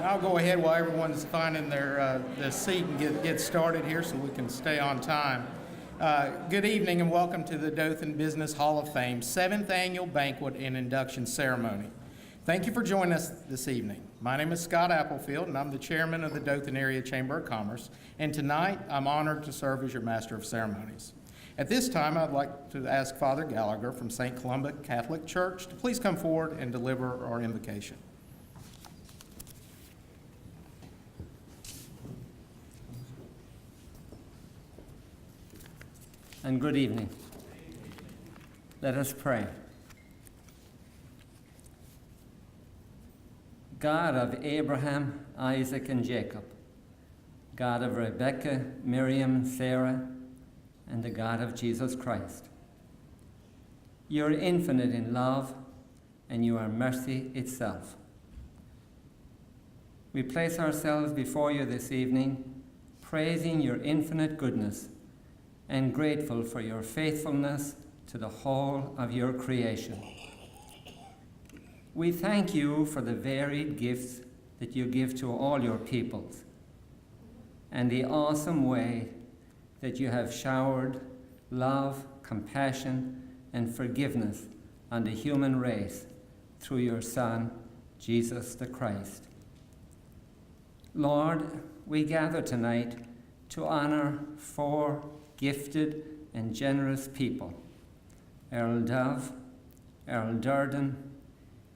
I'll go ahead while everyone's finding their seat and get started here so we can stay on time. Good evening and welcome to the Dothan Business Hall of Fame 7th Annual Banquet and Induction Ceremony. Thank you for joining us this evening. My name is Scott Applefield and I'm the chairman of the Dothan Area Chamber of Commerce, and tonight I'm honored to serve as your Master of Ceremonies. At this time, I'd like to ask Father Gallagher from St. Columba Catholic Church to please come forward and deliver our invocation. And good evening. Let us pray. God of Abraham, Isaac, and Jacob, God of Rebekah, Miriam, Sarah, and the God of Jesus Christ, you are infinite in love, and you are mercy itself. We place ourselves before you this evening, praising your infinite goodness and grateful for your faithfulness to the whole of your creation. We thank you for the varied gifts that you give to all your peoples and the awesome way that you have showered love, compassion, and forgiveness on the human race through your Son, Jesus the Christ. Lord, we gather tonight to honor 4 gifted and generous people: Earl Dove, Earl Durden,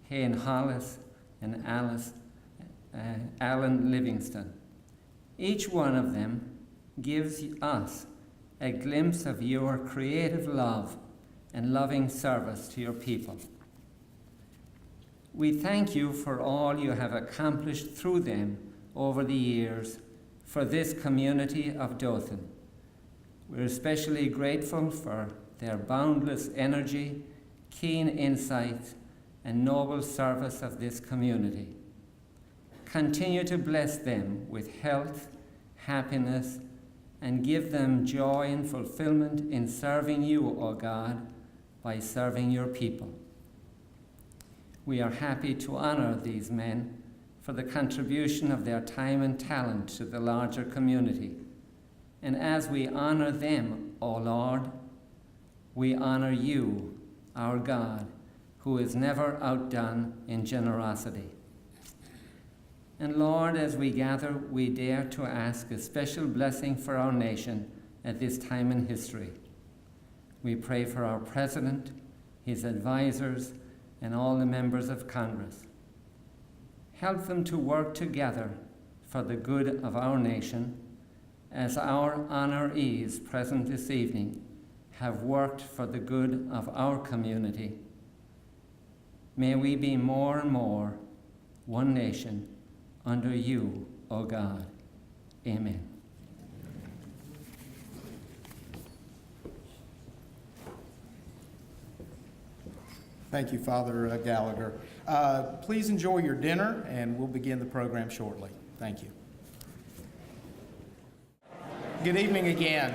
Hayne Hollis, and Alan Livingston. Each one of them gives us a glimpse of your creative love and loving service to your people. We thank you for all you have accomplished through them over the years for this community of Dothan. We're especially grateful for their boundless energy, keen insight, and noble service of this community. Continue to bless them with health, happiness, and give them joy and fulfillment in serving you, O God, by serving your people. We are happy to honor these men for the contribution of their time and talent to the larger community. And as we honor them, O Lord, we honor you, our God, who is never outdone in generosity. And Lord, as we gather, we dare to ask a special blessing for our nation at this time in history. We pray for our president, his advisors, and all the members of Congress. Help them to work together for the good of our nation, as our honorees present this evening have worked for the good of our community. May we be more and more one nation under you, O God. Amen. Thank you, Father Gallagher. Please enjoy your dinner, and we'll begin the program shortly. Thank you. Good evening again.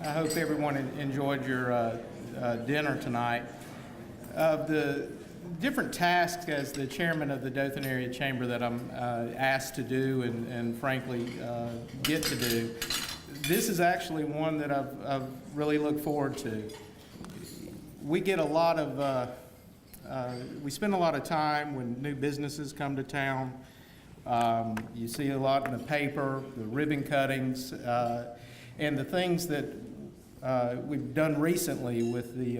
I hope everyone enjoyed your dinner tonight. Of the different tasks as the chairman of the Dothan Area Chamber that I'm asked to do and frankly get to do, this is actually one that I've really looked forward to. We get a lot of, we spend a lot of time when new businesses come to town. You see a lot in the paper, the ribbon cuttings, and the things that we've done recently with the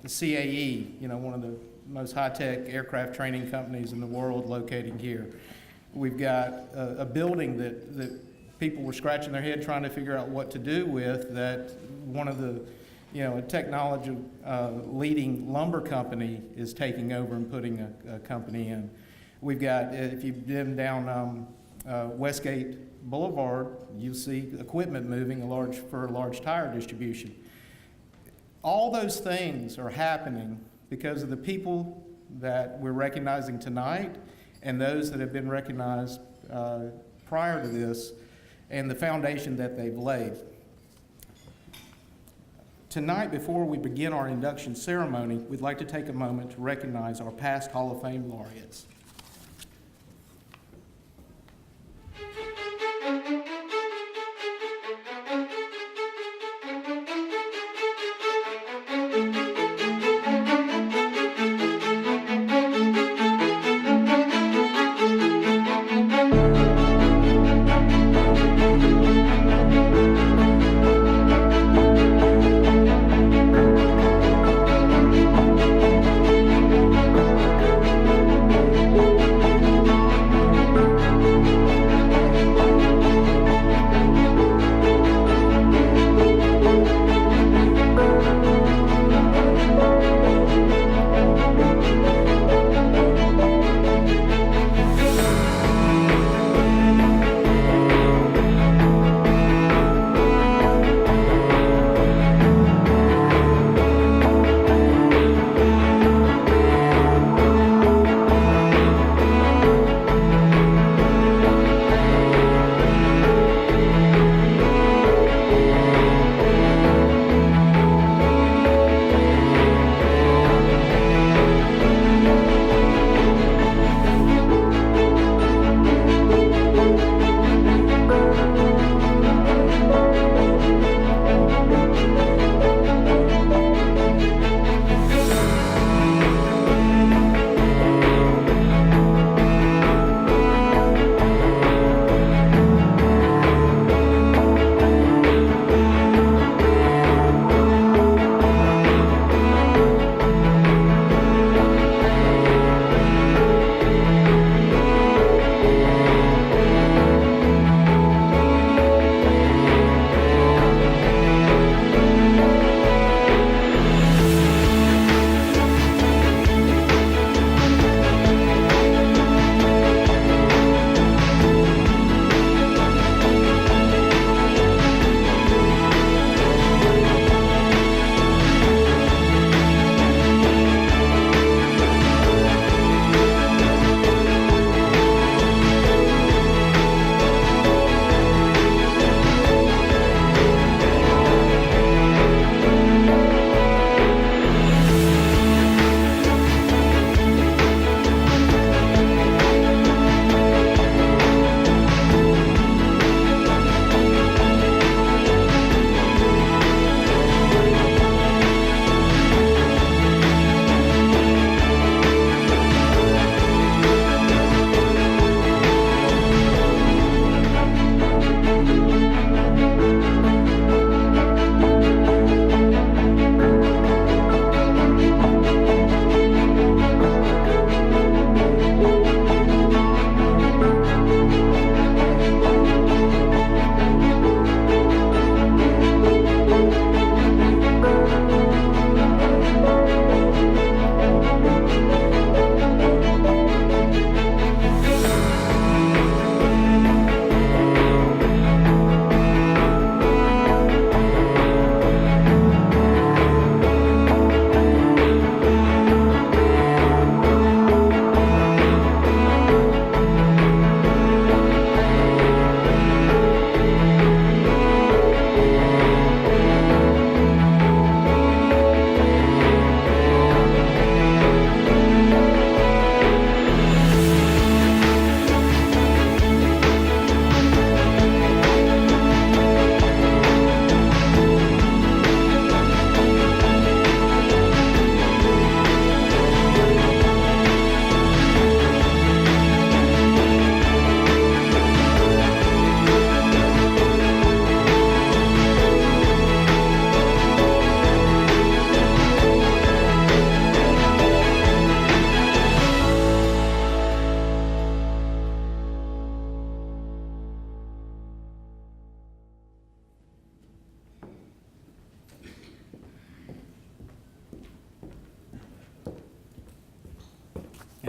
CAE, one of the most high-tech aircraft training companies in the world located here. We've got a building that people were scratching their head trying to figure out what to do with, that one of the a technology leading lumber company is taking over and putting a company in. We've got, if you've been down Westgate Boulevard, you see equipment moving for a large tire distribution. All those things are happening because of the people that we're recognizing tonight and those that have been recognized prior to this and the foundation that they've laid. Tonight, before we begin our induction ceremony, we'd like to take a moment to recognize our past Hall of Fame laureates.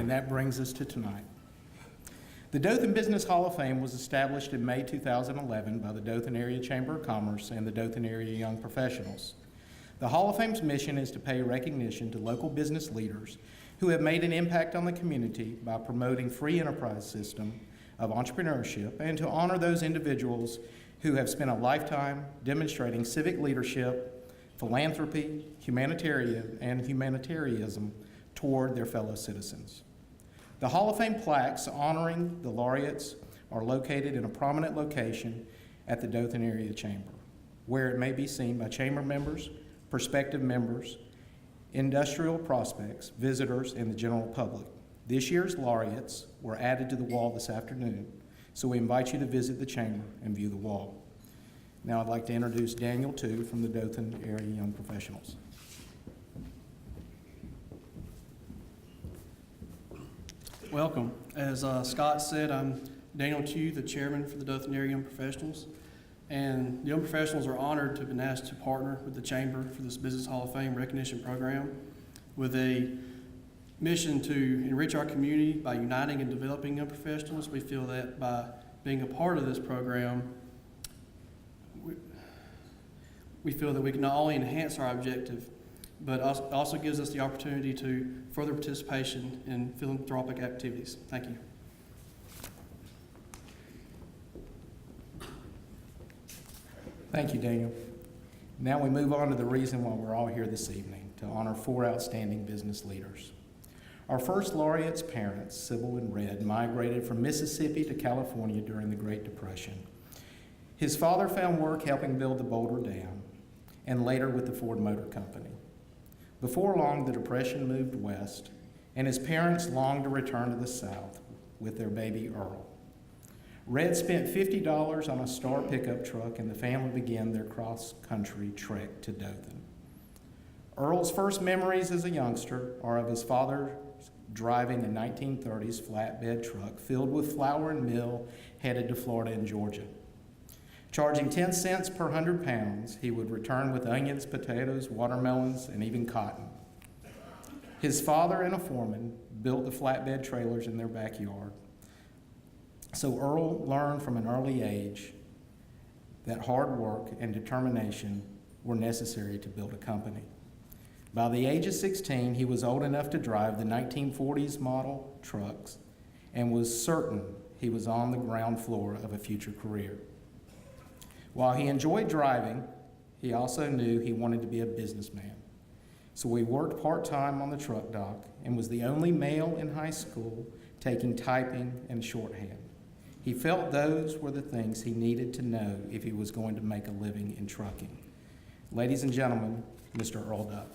And that brings us to tonight. The Dothan Business Hall of Fame was established in May 2011 by the Dothan Area Chamber of Commerce and the Dothan Area Young Professionals. The Hall of Fame's mission is to pay recognition to local business leaders who have made an impact on the community by promoting free enterprise system of entrepreneurship and to honor those individuals who have spent a lifetime demonstrating civic leadership, philanthropy, humanitarianism toward their fellow citizens. The Hall of Fame plaques honoring the laureates are located in a prominent location at the Dothan Area Chamber, where it may be seen by chamber members, prospective members, industrial prospects, visitors, and the general public. This year's laureates were added to the wall this afternoon, so we invite you to visit the chamber and view the wall. Now I'd like to introduce Daniel Tu from the Dothan Area Young Professionals. Welcome. As Scott said, I'm Daniel Tu, the chairman for the Dothan Area Young Professionals. And the Young Professionals are honored to have been asked to partner with the Chamber for this Business Hall of Fame recognition program with a mission to enrich our community by uniting and developing young professionals. We feel that by being a part of this program, we feel that we can not only enhance our objective, but also gives us the opportunity to further participation in philanthropic activities. Thank you. Thank you, Daniel. Now we move on to the reason why we're all here this evening, to honor 4 outstanding business leaders. Our first laureate's parents, Sybil and Red, migrated from Mississippi to California during the Great Depression. His father found work helping build the Boulder Dam, and later with the Ford Motor Company. Before long, the Depression moved west, and his parents longed to return to the South with their baby Earl. Red spent $50 on a Star pickup truck, and the family began their cross-country trek to Dothan. Earl's first memories as a youngster are of his father driving a 1930s flatbed truck filled with flour and meal headed to Florida and Georgia. Charging 10 cents per 100 pounds, he would return with onions, potatoes, watermelons, and even cotton. His father and a foreman built the flatbed trailers in their backyard. So Earl learned from an early age that hard work and determination were necessary to build a company. By the age of 16, he was old enough to drive the 1940s model trucks and was certain he was on the ground floor of a future career. While he enjoyed driving, he also knew he wanted to be a businessman. So he worked part-time on the truck dock and was the only male in high school taking typing and shorthand. He felt those were the things he needed to know if he was going to make a living in trucking. Ladies and gentlemen, Mr. Earl Dove.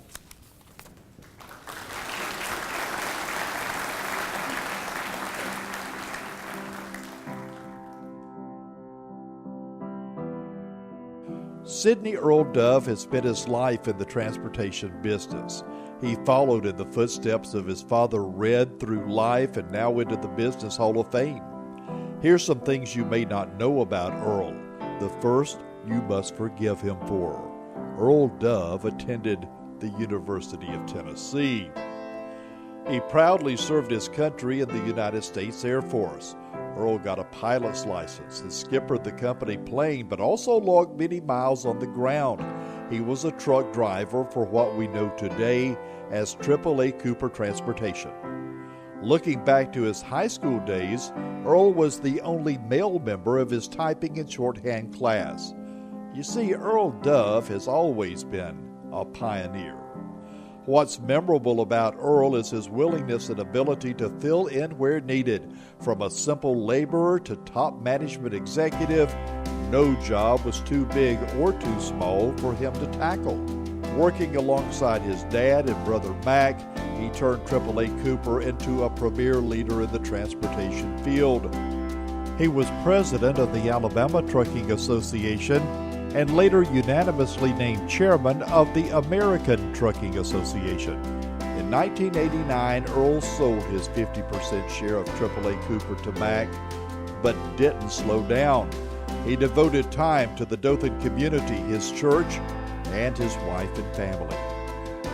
Sidney Earl Dove has spent his life in the transportation business. He followed in the footsteps of his father Red through life and now into the Business Hall of Fame. Here's some things you may not know about Earl. The first, you must forgive him for. Earl Dove attended the University of Tennessee. He proudly served his country in the United States Air Force. Earl got a pilot's license and skippered the company plane, but also logged many miles on the ground. He was a truck driver for what we know today as AAA Cooper Transportation. Looking back to his high school days, Earl was the only male member of his typing and shorthand class. You see, Earl Dove has always been a pioneer. What's memorable about Earl is his willingness and ability to fill in where needed. From a simple laborer to top management executive, no job was too big or too small for him to tackle. Working alongside his dad and brother Mac, he turned AAA Cooper into a premier leader in the transportation field. He was president of the Alabama Trucking Association and later unanimously named chairman of the American Trucking Association. In 1989, Earl sold his 50% share of AAA Cooper to Mac, but didn't slow down. He devoted time to the Dothan community, his church, and his wife and family.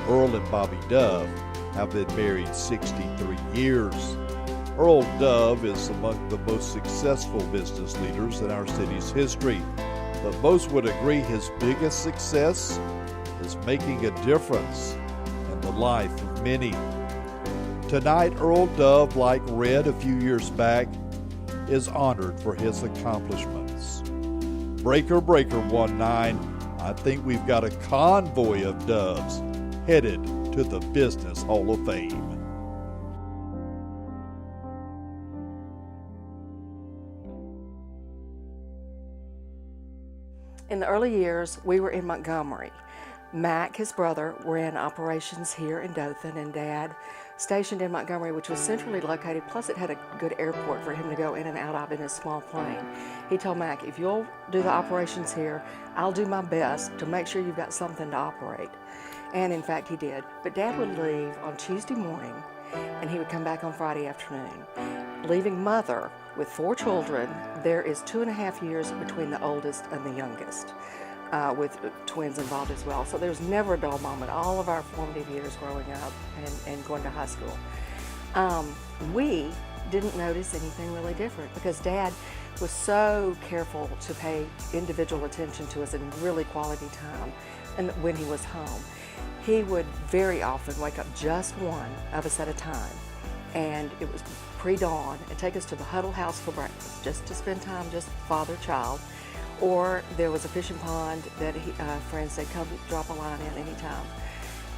Earl and Bobby Dove have been married 63 years. Earl Dove is among the most successful business leaders in our city's history, but most would agree his biggest success is making a difference in the life of many. Tonight, Earl Dove, like Red a few years back, is honored for his accomplishments. Breaker 19, I think we've got a convoy of Doves headed to the Business Hall of Fame. In the early years, we were in Montgomery. Mac, his brother, ran operations here in Dothan, and Dad stationed in Montgomery, which was centrally located, plus it had a good airport for him to go in and out of in his small plane. He told Mac, if you'll do the operations here, I'll do my best to make sure you've got something to operate. And in fact, he did. But Dad would leave on Tuesday morning, and he would come back on Friday afternoon. Leaving Mother with 4 children, there is 2.5 years between the oldest and the youngest, with twins involved as well. So there's never a dull moment. All of our formative years growing up and going to high school. We didn't notice anything really different because Dad was so careful to pay individual attention to us and really quality time. And when he was home, he would very often wake up just one of us at a time. And it was pre-dawn and take us to the Huddle House for breakfast, just to spend time, just father-child. Or there was a fishing pond that friends said, come drop a line in anytime.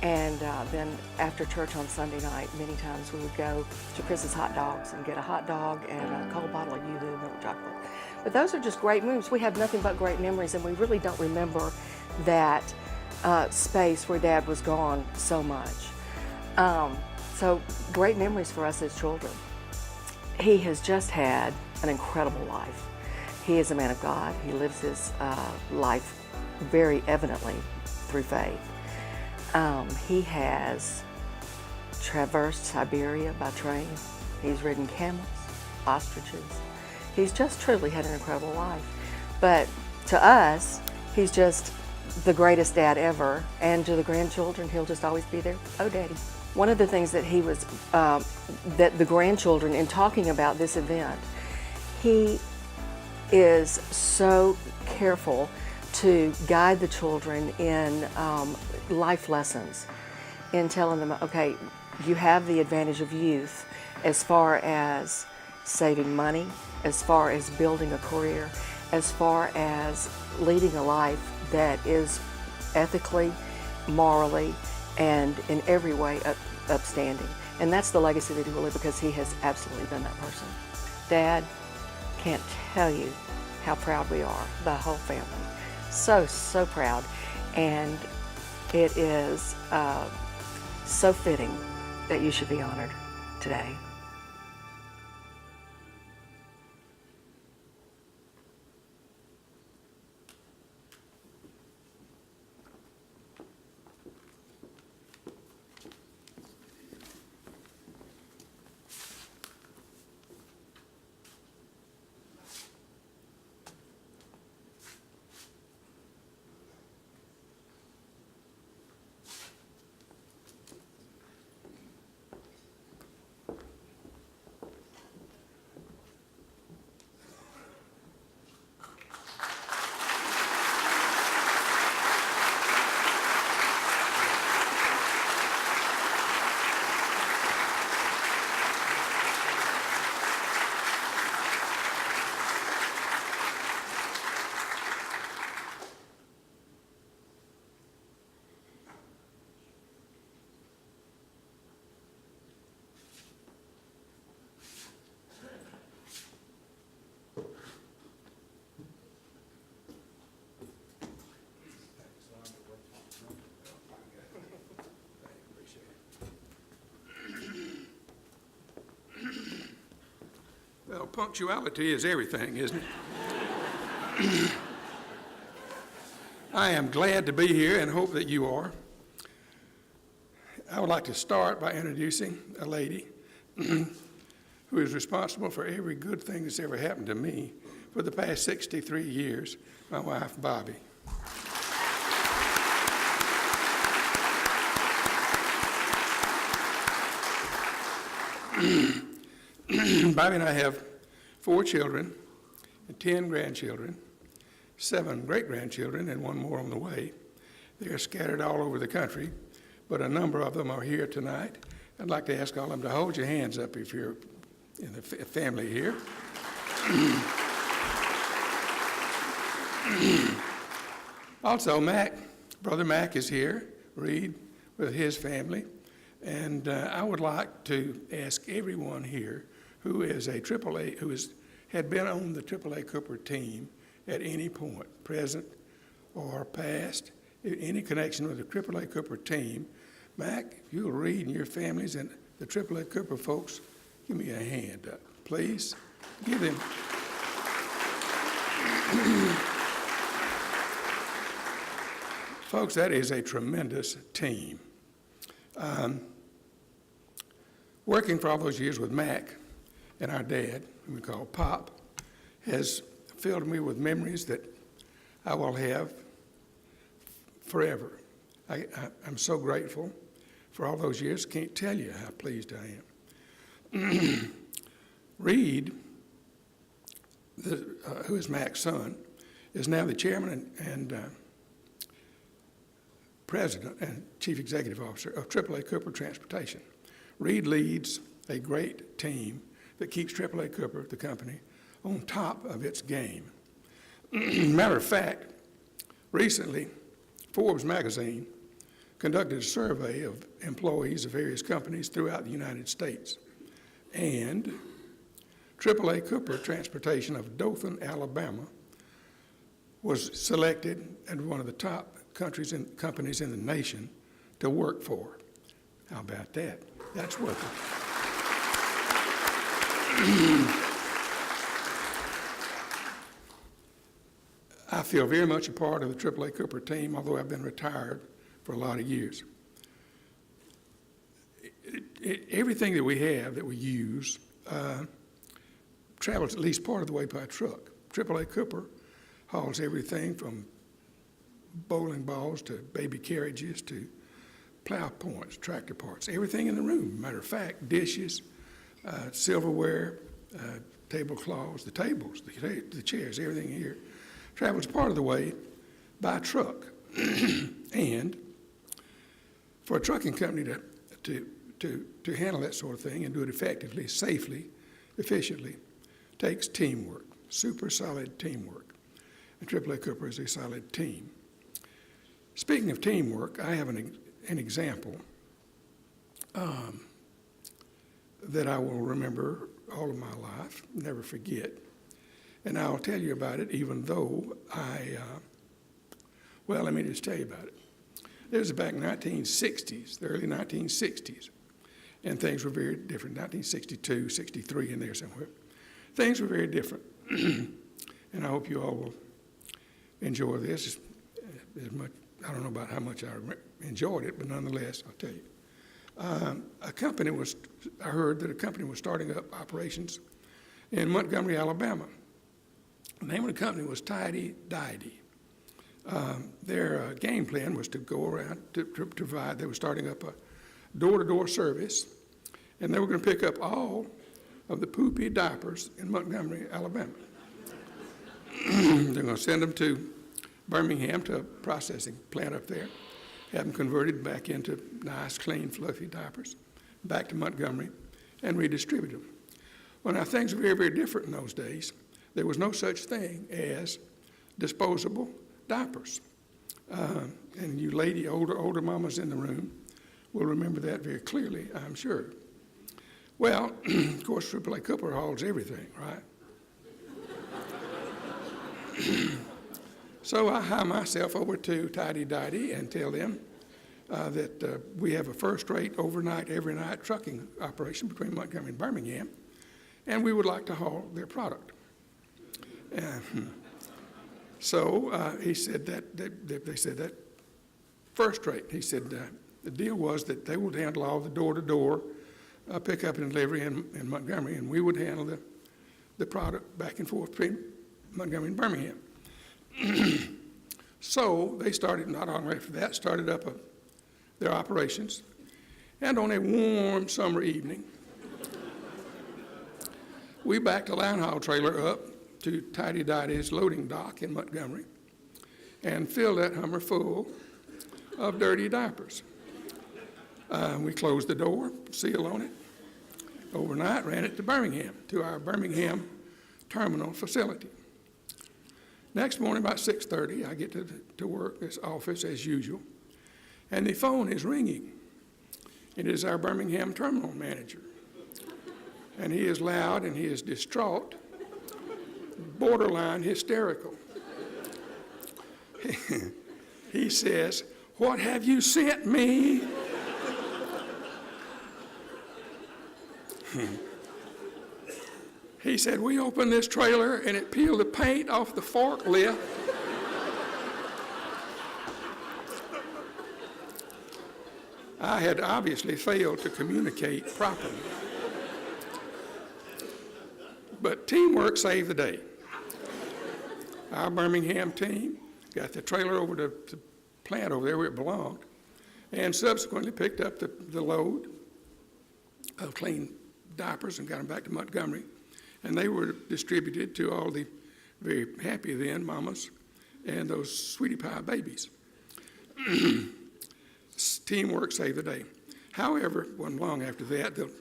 And then after church on Sunday night, many times we would go to Chris's Hot Dogs and get a hot dog and a cold bottle of Yoo-Hoo milk chocolate. But those are just great moves. We have nothing but great memories, and we really don't remember that space where Dad was gone so much. So great memories for us as children. He has just had an incredible life. He is a man of God. He lives his life very evidently through faith. He has traversed Siberia by train. He's ridden camels, ostriches. He's just truly had an incredible life. But to us, he's just the greatest dad ever. And to the grandchildren, he'll just always be there. Oh, Daddy. One of the things that he was, that the grandchildren, in talking about this event, he is so careful to guide the children in life lessons, in telling them, okay, you have the advantage of youth as far as saving money, as far as building a career, as far as leading a life that is ethically, morally, and in every way upstanding. And that's the legacy that he will leave, because he has absolutely been that person. Dad, can't tell you how proud we are, the whole family. So, so proud. And it is so fitting that you should be honored today. Well, punctuality is everything, isn't it? I am glad to be here and hope that you are. I would like to start by introducing a lady who is responsible for every good thing that's ever happened to me for the past 63 years, my wife, Bobby. Bobby and I have 4 children and 10 grandchildren, 7 great-grandchildren, and 1 more on the way. They're scattered all over the country, but a number of them are here tonight. I'd like to ask all of them to hold your hands up if you're in the family here. Also, Brother Mac is here, Reed, with his family. And I would like to ask everyone here who is a AAA, had been on the AAA Cooper team at any point, present or past, any connection with the AAA Cooper team. Mac, if you'll read and your families and the AAA Cooper folks, give me a hand up, please. Give them. Folks, that is a tremendous team. Working for all those years with Mac and our dad, whom we call Pop, has filled me with memories that I will have forever. I'm so grateful for all those years. Can't tell you how pleased I am. Reed, who is Mac's son, is now the chairman and president and chief executive officer of AAA Cooper Transportation. Reed leads a great team that keeps AAA Cooper, the company, on top of its game. Matter of fact, recently, Forbes magazine conducted a survey of employees of various companies throughout the United States. And AAA Cooper Transportation of Dothan, Alabama, was selected as one of the top companies in the nation to work for. How about that? That's worth it. I feel very much a part of the AAA Cooper team, although I've been retired for a lot of years. Everything that we have, that we use, travels at least part of the way by truck. AAA Cooper hauls everything from bowling balls to baby carriages to plow points, tractor parts, everything in the room. Matter of fact, dishes, silverware, tablecloths, the tables, the chairs, everything here travels part of the way by truck. And for a trucking company to handle that sort of thing and do it effectively, safely, efficiently, takes teamwork, super solid teamwork. And AAA Cooper is a solid team. Speaking of teamwork, I have an example that I will remember all of my life, never forget. And I'll tell you about it even though let me just tell you about it. It was back in the 1960s, the early 1960s, and things were very different, 1962, 63 in there somewhere. Things were very different, and I hope you all will enjoy this as much. I don't know about how much I enjoyed it, but nonetheless, I'll tell you. I heard that a company was starting up operations in Montgomery, Alabama. The name of the company was Tidy Didy. Their game plan was to go around to provide, they were starting up a door-to-door service, and they were going to pick up all of the poopy diapers in Montgomery, Alabama. They're going to send them to Birmingham to a processing plant up there, have them converted back into nice, clean, fluffy diapers, back to Montgomery, and redistribute them. Well, now things were very, very different in those days. There was no such thing as disposable diapers. And you older mamas in the room will remember that very clearly, I'm sure. Well, of course, AAA Cooper hauls everything, right? So I hire myself over to Tidy Didy and tell them that we have a first-rate, overnight, every night trucking operation between Montgomery and Birmingham, and we would like to haul their product. So he said that, they said that first rate. He said the deal was that they would handle all the door-to-door pickup and delivery in Montgomery, and we would handle the product back and forth between Montgomery and Birmingham. So they started, not long after that, started up their operations. And on a warm summer evening, We backed a line haul trailer up to Tidy Dotty's loading dock in Montgomery and filled that Hummer full of dirty diapers. We closed the door, seal on it. Overnight, ran it to Birmingham, to our Birmingham terminal facility. Next morning, about 6:30, I get to work this office as usual, and the phone is ringing. It is our Birmingham terminal manager, and he is loud and he is distraught, borderline hysterical. He says, "What have you sent me?" He said, "We opened this trailer and it peeled the paint off the forklift." I had obviously failed to communicate properly. But teamwork saved the day. Our Birmingham team got the trailer over to the plant over there where it belonged, and subsequently picked up the load of clean diapers and got them back to Montgomery. And they were distributed to all the very happy then mamas and those sweetie pie babies. Teamwork saved the day. However, wasn't long after that, the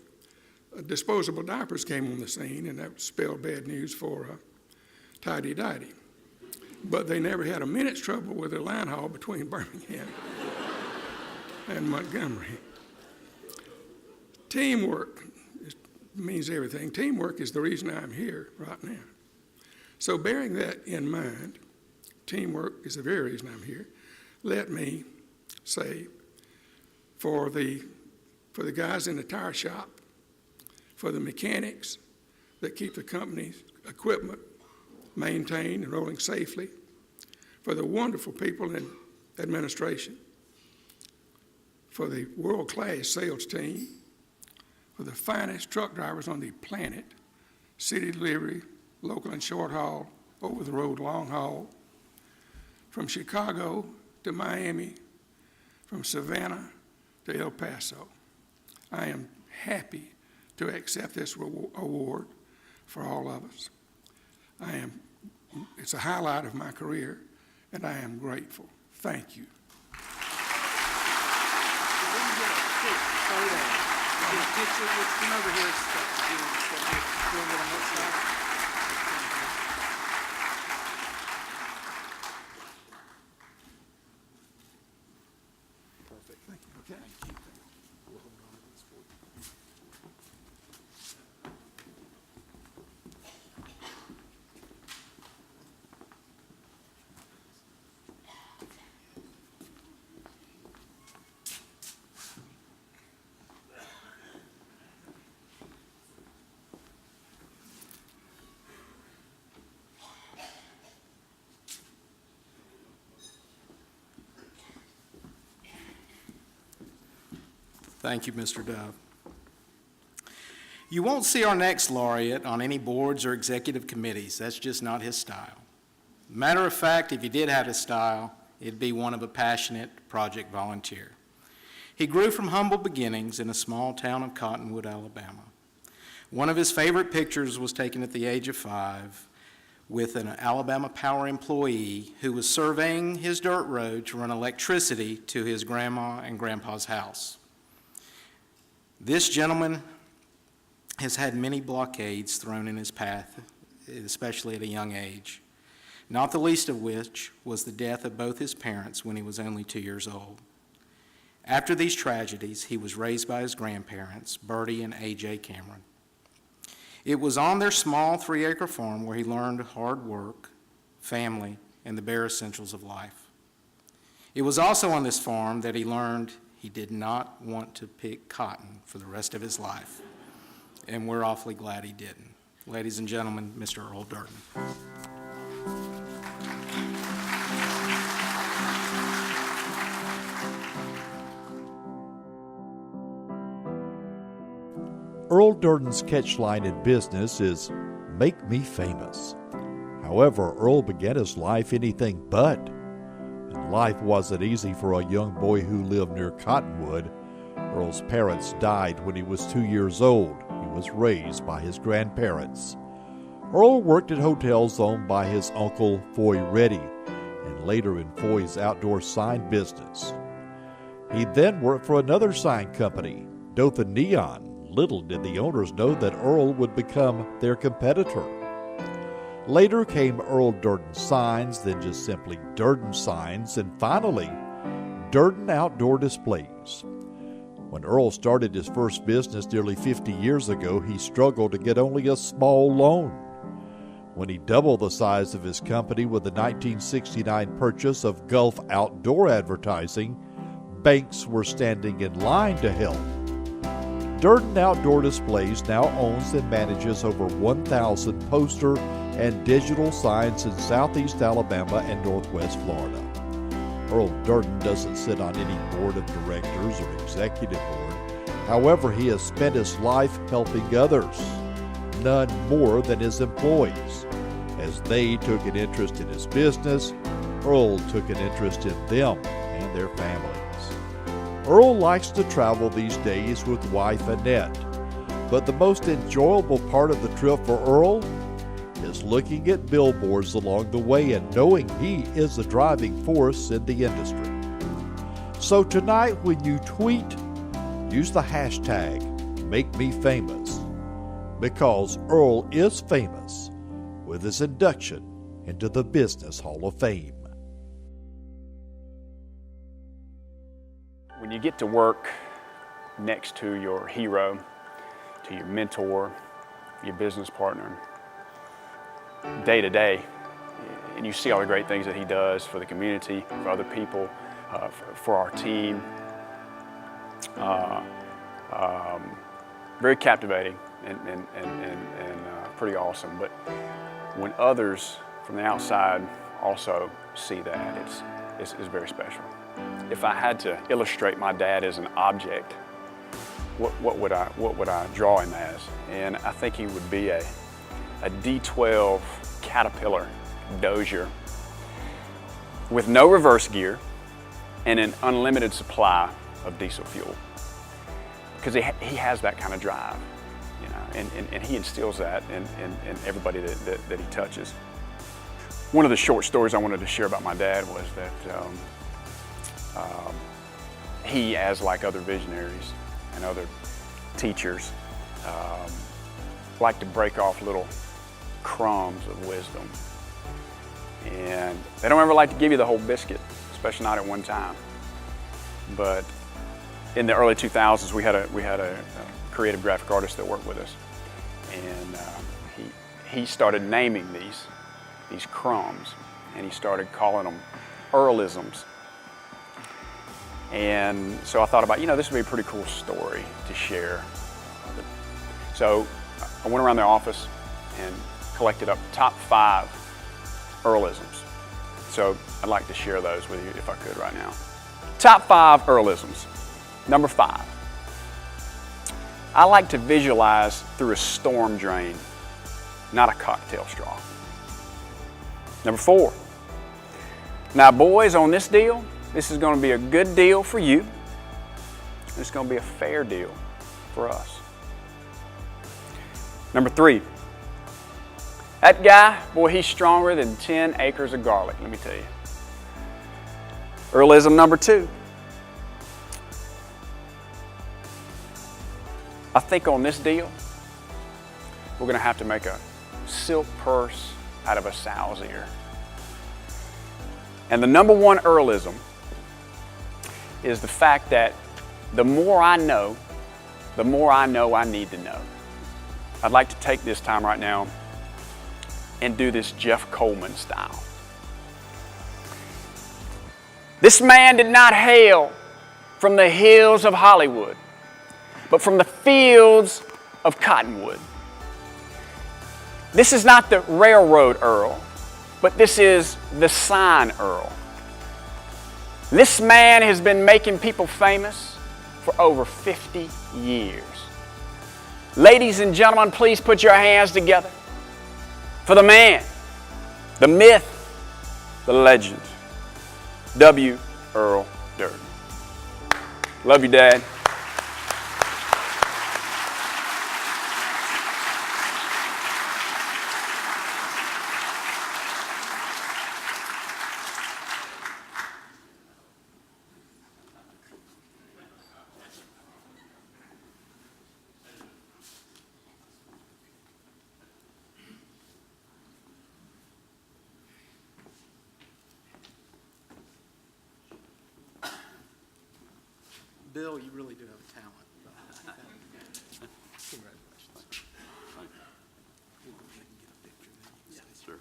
disposable diapers came on the scene, and that spelled bad news for Tidy Dotty. But they never had a minute's trouble with the line haul between Birmingham and Montgomery. Teamwork means everything. Teamwork is the reason I'm here right now. So bearing that in mind, teamwork is the very reason I'm here. Let me say, for the guys in the tire shop, for the mechanics that keep the company's equipment maintained and rolling safely, for the wonderful people in administration, for the world-class sales team, for the finest truck drivers on the planet, city delivery, local and short haul, over the road long haul, from Chicago to Miami, from Savannah to El Paso. I am happy to accept this award for all of us. It's a highlight of my career, and I am grateful. Thank you. Come over here. Perfect. Thank you. Okay. Thank you, Mr. Dove. You won't see our next laureate on any boards or executive committees. That's just not his style. Matter of fact, if he did have a style, it'd be one of a passionate project volunteer. He grew from humble beginnings in a small town of Cottonwood, Alabama. One of his favorite pictures was taken at the age of 5 with an Alabama Power employee who was surveying his dirt road to run electricity to his grandma and grandpa's house. This gentleman has had many blockades thrown in his path, especially at a young age, not the least of which was the death of both his parents when he was only 2 years old. After these tragedies, he was raised by his grandparents, Bertie and A.J. Cameron. It was on their small 3-acre farm where he learned hard work, family, and the bare essentials of life. It was also on this farm that he learned he did not want to pick cotton for the rest of his life, and we're awfully glad he didn't. Ladies and gentlemen, Mr. Earl Durden. Earl Durden's catchline in business is, "Make me famous." However, Earl began his life anything but. And life wasn't easy for a young boy who lived near Cottonwood. Earl's parents died when he was 2 years old. He was raised by his grandparents. Earl worked at hotels owned by his uncle, Foy Reddy, and later in Foy's outdoor sign business. He then worked for another sign company, Dothan Neon. Little did the owners know that Earl would become their competitor. Later came Earl Durden Signs, then just simply Durden Signs, and finally, Durden Outdoor Displays. When Earl started his first business nearly 50 years ago, he struggled to get only a small loan. When he doubled the size of his company with the 1969 purchase of Gulf Outdoor Advertising, banks were standing in line to help. Durden Outdoor Displays now owns and manages over 1,000 poster and digital signs in southeast Alabama and northwest Florida. Earl Durden doesn't sit on any board of directors or executive board. However, he has spent his life helping others, none more than his employees. As they took an interest in his business, Earl took an interest in them and their families. Earl likes to travel these days with wife Annette, but the most enjoyable part of the trip for Earl is looking at billboards along the way and knowing he is a driving force in the industry. So tonight when you tweet, use the hashtag #MakeMeFamous, because Earl is famous with his induction into the Business Hall of Fame. When you get to work next to your hero, to your mentor, your business partner, day to day, and you see all the great things that he does for the community, for other people, for our team, very captivating and pretty awesome. But when others from the outside also see that, it's very special. If I had to illustrate my dad as an object, what would I draw him as? And I think he would be a D12 Caterpillar Dozier with no reverse gear and an unlimited supply of diesel fuel, because he has that kind of drive, you know, and he instills that in everybody that he touches. One of the short stories I wanted to share about my dad was that he, as like other visionaries and other teachers, like to break off little crumbs of wisdom. And they don't ever like to give you the whole biscuit, especially not at one time. But in the early 2000s, we had a creative graphic artist that worked with us, and he started naming these crumbs, and he started calling them Earlisms. And so I thought about, this would be a pretty cool story to share. So I went around the office and collected up the top 5 Earlisms. So I'd like to share those with you if I could right now. Top 5 Earlisms. Number 5. I like to visualize through a storm drain, not a cocktail straw. Number 4. Now boys, on this deal, this is going to be a good deal for you. It's going to be a fair deal for us. Number 3. That guy, boy, he's stronger than 10 acres of garlic, let me tell you. Earlism number 2. I think on this deal, we're going to have to make a silk purse out of a sow's ear. And the number 1 Earlism is the fact that the more I know, the more I know I need to know. I'd like to take this time right now and do this Jeff Coleman style. This man did not hail from the hills of Hollywood, but from the fields of Cottonwood. This is not the railroad Earl, but this is the sign Earl. This man has been making people famous for over 50 years. Ladies and gentlemen, please put your hands together for the man, the myth, the legend, W. Earl Durden. Love you, Dad. Bill, you really do have a talent. Congratulations. We'll go ahead and get a picture then. You can say Sure.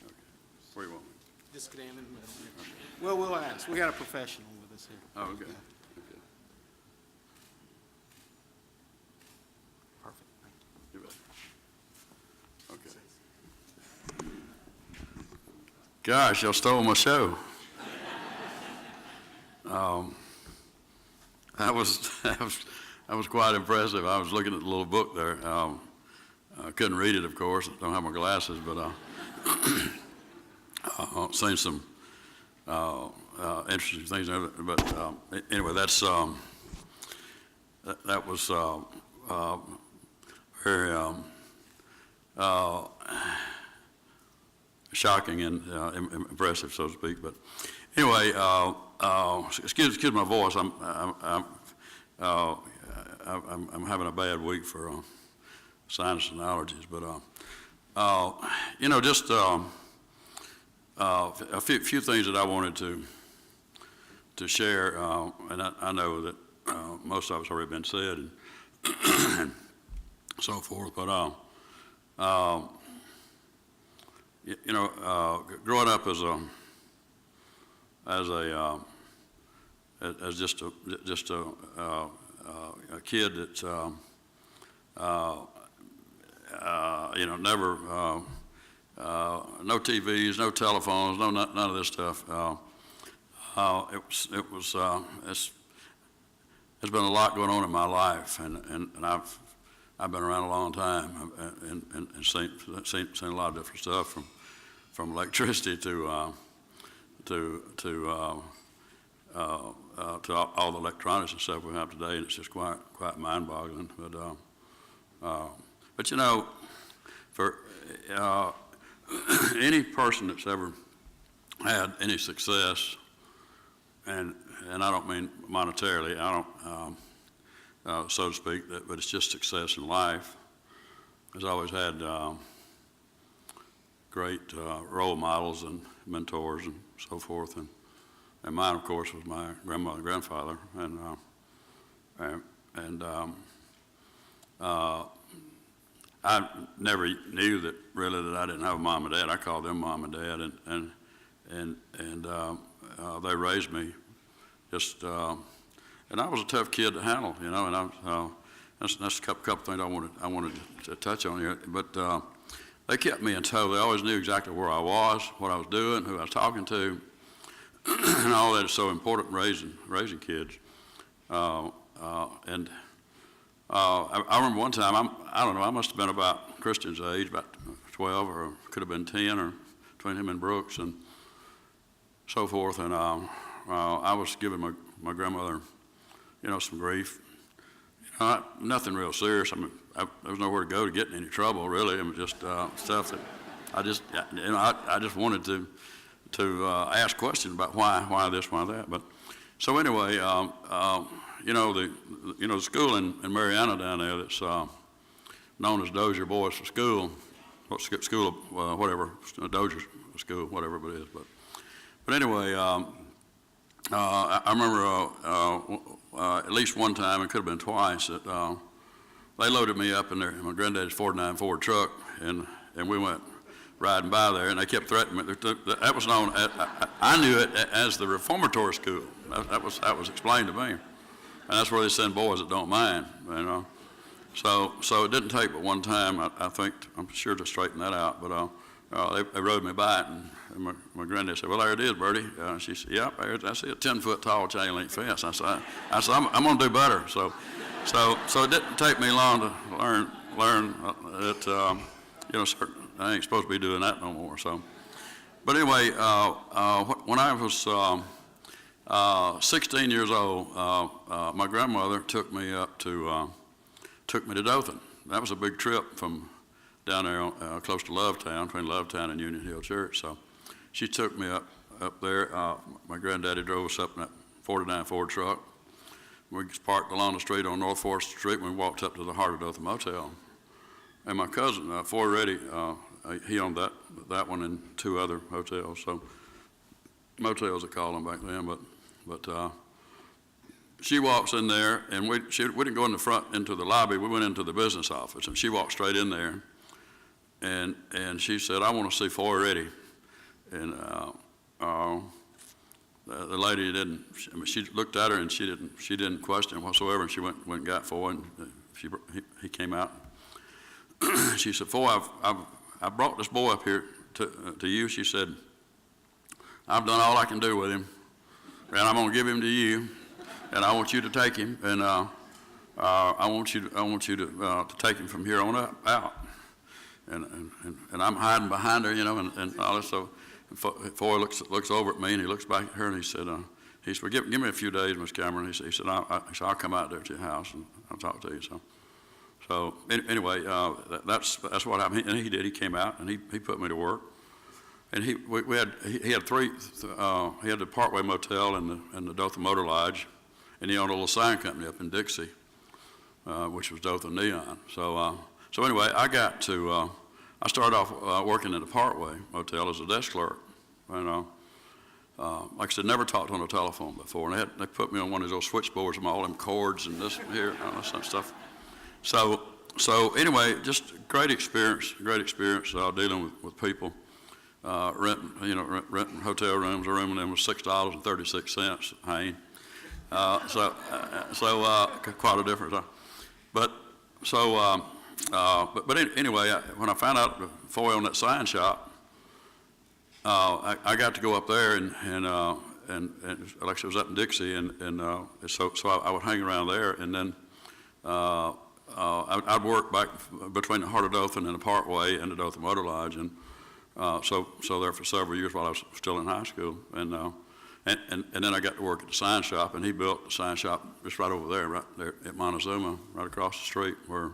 Okay. Where you want me? just stand in the middle. Well, we'll ask. We got a professional with us here. Oh, okay. Okay. Perfect. Thank you. You bet. Okay. Gosh, y'all stole my show. That was quite impressive. I was looking at the little book there. I couldn't read it, of course. I don't have my glasses, but seen some interesting things in it. But anyway, that was very shocking and impressive, so to speak. But anyway, excuse my voice. I'm having a bad week for sinus and allergies. But just a few things that I wanted to share, and I know that most of it's already been said and, and so forth. But growing up as just a kid that never no TVs, no telephones, none of this stuff. There's been a lot going on in my life, and I've been around a long time and seen a lot of different stuff from electricity to all the electronics and stuff we have today, and it's just quite mind-boggling. But for any person that's ever had any success, and I don't mean monetarily, I don't, so to speak, but it's just success in life, has always had great role models and mentors and so forth, and mine, of course, was my grandmother and grandfather, and I never knew that I didn't have a mom and dad. I called them mom and dad, and they raised me just, and I was a tough kid to handle, and that's a couple things I wanted to touch on here, but they kept me in tow. They always knew exactly where I was, what I was doing, who I was talking to, and all that is so important in raising kids. I remember one time, I don't know, I must have been about Christian's age, about 12, or could have been 10, or between him and Brooks and so forth. And I was giving my grandmother, some grief. Nothing real serious. I mean, there was nowhere to go to get in any trouble, really. It was just stuff that I just wanted to ask questions about why this, why that. But so anyway, the school in Mariana down there that's known as Dozier Boys for School, whatever, Dozier School, whatever it is. But anyway, I remember at least one time, it could have been twice, that they loaded me up in my granddad's 49 Ford truck, and we went riding by there, and they kept threatening me. That was known, I knew it as the reformatory school. That was explained to me. And that's where they send boys that don't mind, So it didn't take but one time, I'm sure to straighten that out, but they rode me by it, and my granddad said, "Well, there it is, Bertie." She said, "Yep, I see a 10-foot tall chain link fence." I said, "I'm going to do better." So it didn't take me long to learn that I ain't supposed to be doing that no more. So, but anyway, when I was 16 years old, my grandmother took me to Dothan. That was a big trip from down there close to Lovetown, between Lovetown and Union Hill Church. So she took me up there. My granddaddy drove us up in that 49 Ford truck. We parked along the street on North 4th Street, and we walked up to the Heart of Dothan Motel. And my cousin, Foy Reddy, he owned that one and two other hotels. So motels, they called them back then, but she walks in there, and we didn't go in the front into the lobby. We went into the business office, and she walked straight in there, and she said, "I want to see Foy Reddy." And the lady didn't. She looked at her, and she didn't question whatsoever. And she went and got Foy, and he came out. She said, "Foy, I brought this boy up here to you." She said, "I've done all I can do with him, and I'm going to give him to you, and I want you to take him, and I want you to take him from here on out." And I'm hiding behind her, and all this. So Foy looks over at me, and he looks back at her, and he said, "Well, give me a few days, Miss Cameron." He said, I'll come out there to your house and I'll talk to you. So anyway, that's what happened. And he did. He came out, and he put me to work. And he had the Parkway Motel and the Dothan Motor Lodge, and he owned a little sign company up in Dixie, which was Dothan Neon. So anyway, I started off working at the Parkway Motel as a desk clerk, and like I said, never talked on the telephone before. And they put me on one of those switchboards with all them cords and this and here and all this stuff. So anyway, just great experience dealing with people. Renting hotel rooms. A room in them was $6.36 at Hain. Quite a difference. But anyway, when I found out Foy owned that sign shop, I got to go up there and like I was up in Dixie, and so I would hang around there, and then I'd work back between the heart of Dothan and the Parkway and the Dothan Motor Lodge, and so there for several years while I was still in high school, and then I got to work at the sign shop, and he built the sign shop just right over there, right there at Montezuma, right across the street where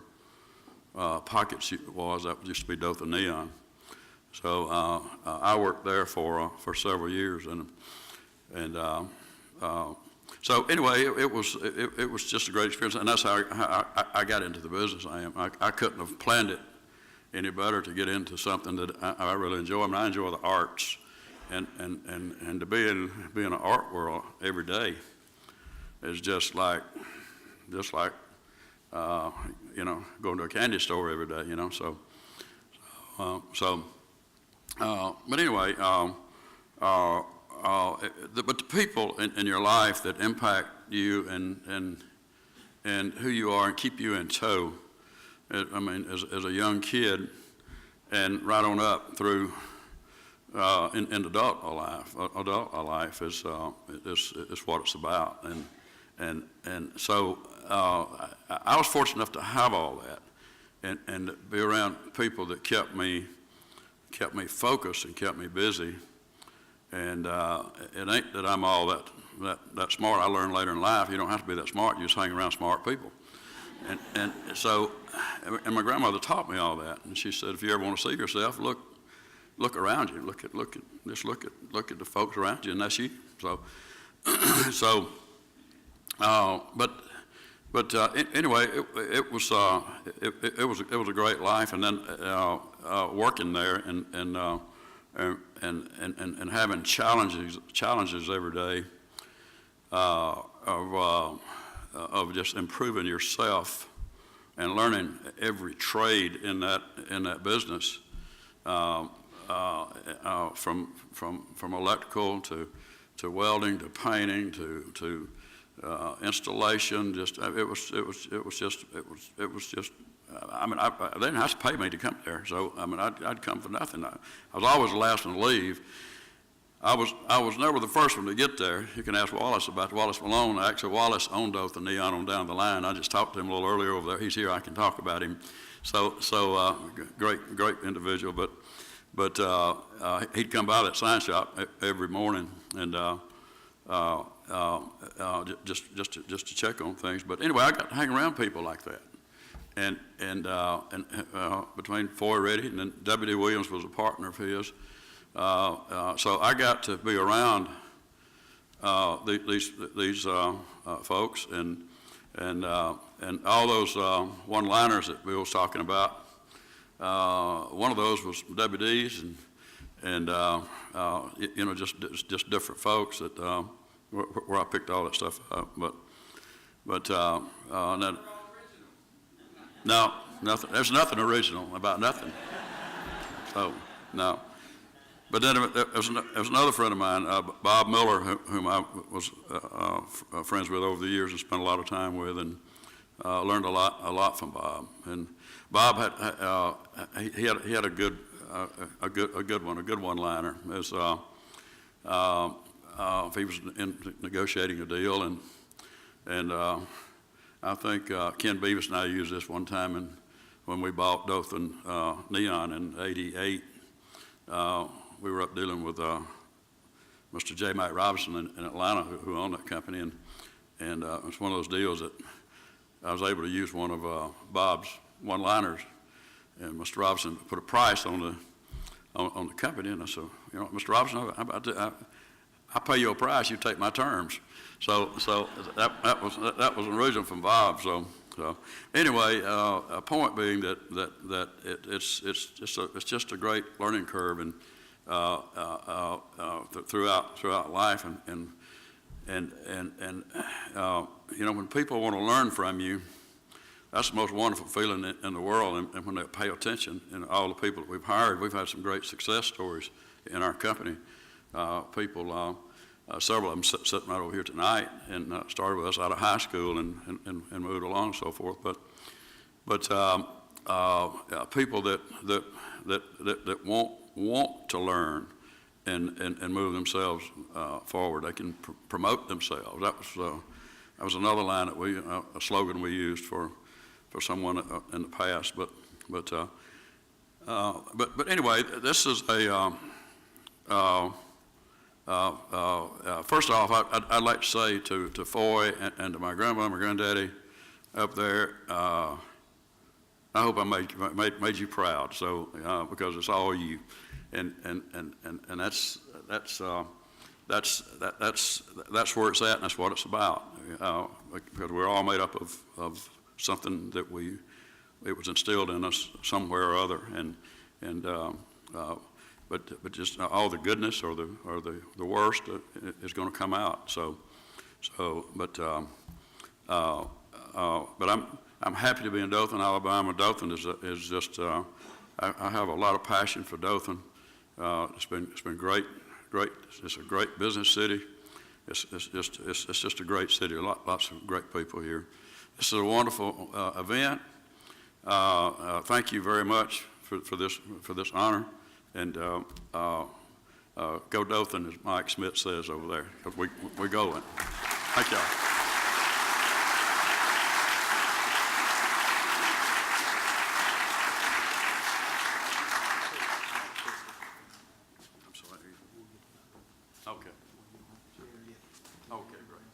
Pockets was. That used to be Dothan Neon. So I worked there for several years, so anyway, it was just a great experience, and that's how I got into the business I couldn't have planned it any better to get into something that I really enjoy. I mean, I enjoy the arts, and to be in an art world every day is just like going to a candy store every day, but anyway, but the people in your life that impact you and who you are and keep you in tow. I mean, as a young kid, and right on up through in adult life is what it's about, and so I was fortunate enough to have all that, and be around people that kept me focused and kept me busy. And it ain't that I'm all that smart. I learned later in life you don't have to be that smart. You just hang around smart people. And so my grandmother taught me all that. And she said, if you ever want to see yourself, look around you. Look at the folks around you, and that's you. Anyway, it was a great life. And then working there and having challenges every day of just improving yourself and learning every trade in that business, from electrical to welding to painting to installation. It was just. I mean, they didn't have to pay me to come there, so I mean, I'd come for nothing. I was always the last one to leave. I was never the first one to get there. You can ask Wallace about Wallace Malone. Actually, Wallace owned Dothan Neon on down the line. I just talked to him a little earlier over there. He's here. I can talk about him. So great individual. But he'd come by that sign shop every morning and just to check on things. But anyway, I got to hang around people like that. And between Foy Reddy and then W.D. Williams was a partner of his. So I got to be around these folks and all those one-liners that Bill was talking about. One of those was W.D.'s and just different folks that where I picked all that stuff up. No, nothing. There's nothing original about nothing. So, no. But then there was another friend of mine, Bob Miller, whom I was friends with over the years and spent a lot of time with, and learned a lot from Bob. And Bob had a good one-liner. As if he was negotiating a deal, and I think Ken Beavis and I used this one time when we bought Dothan Neon in '88. We were up dealing with Mr. J. Mike Robinson in Atlanta, who owned that company, and it's one of those deals that I was able to use one of Bob's one-liners, and Mr. Robinson put a price on the company, and I said, Mr. Robinson, I'll pay you a price, you take my terms. So that was an original from Bob. So anyway, a point being that it's just a great learning curve, and throughout life, and when people want to learn from you, that's the most wonderful feeling in the world. And when they pay attention, and all the people that we've hired, we've had some great success stories in our company. People, several of them sitting right over here tonight, and started with us out of high school and moved along and so forth. But people that want to learn and move themselves forward, they can promote themselves. That was another line that a slogan we used for someone in the past. But anyway, this is a. First off, I'd like to say to Foy and to my grandma, my granddaddy up there, I hope I made you proud. So because it's all you, and that's where it's at, and that's what it's about. Because we're all made up of something that it was instilled in us somewhere or other, but just all the goodness or the worst is going to come out. But I'm happy to be in Dothan, Alabama. Dothan is just I have a lot of passion for Dothan. It's been great. It's a great business city. It's just a great city. Lots of great people here. This is a wonderful event. Thank you very much for this honor. And go Dothan, as Mike Smith says over there, because we're going. Thank y'all. I'm sorry. Okay. Okay, great.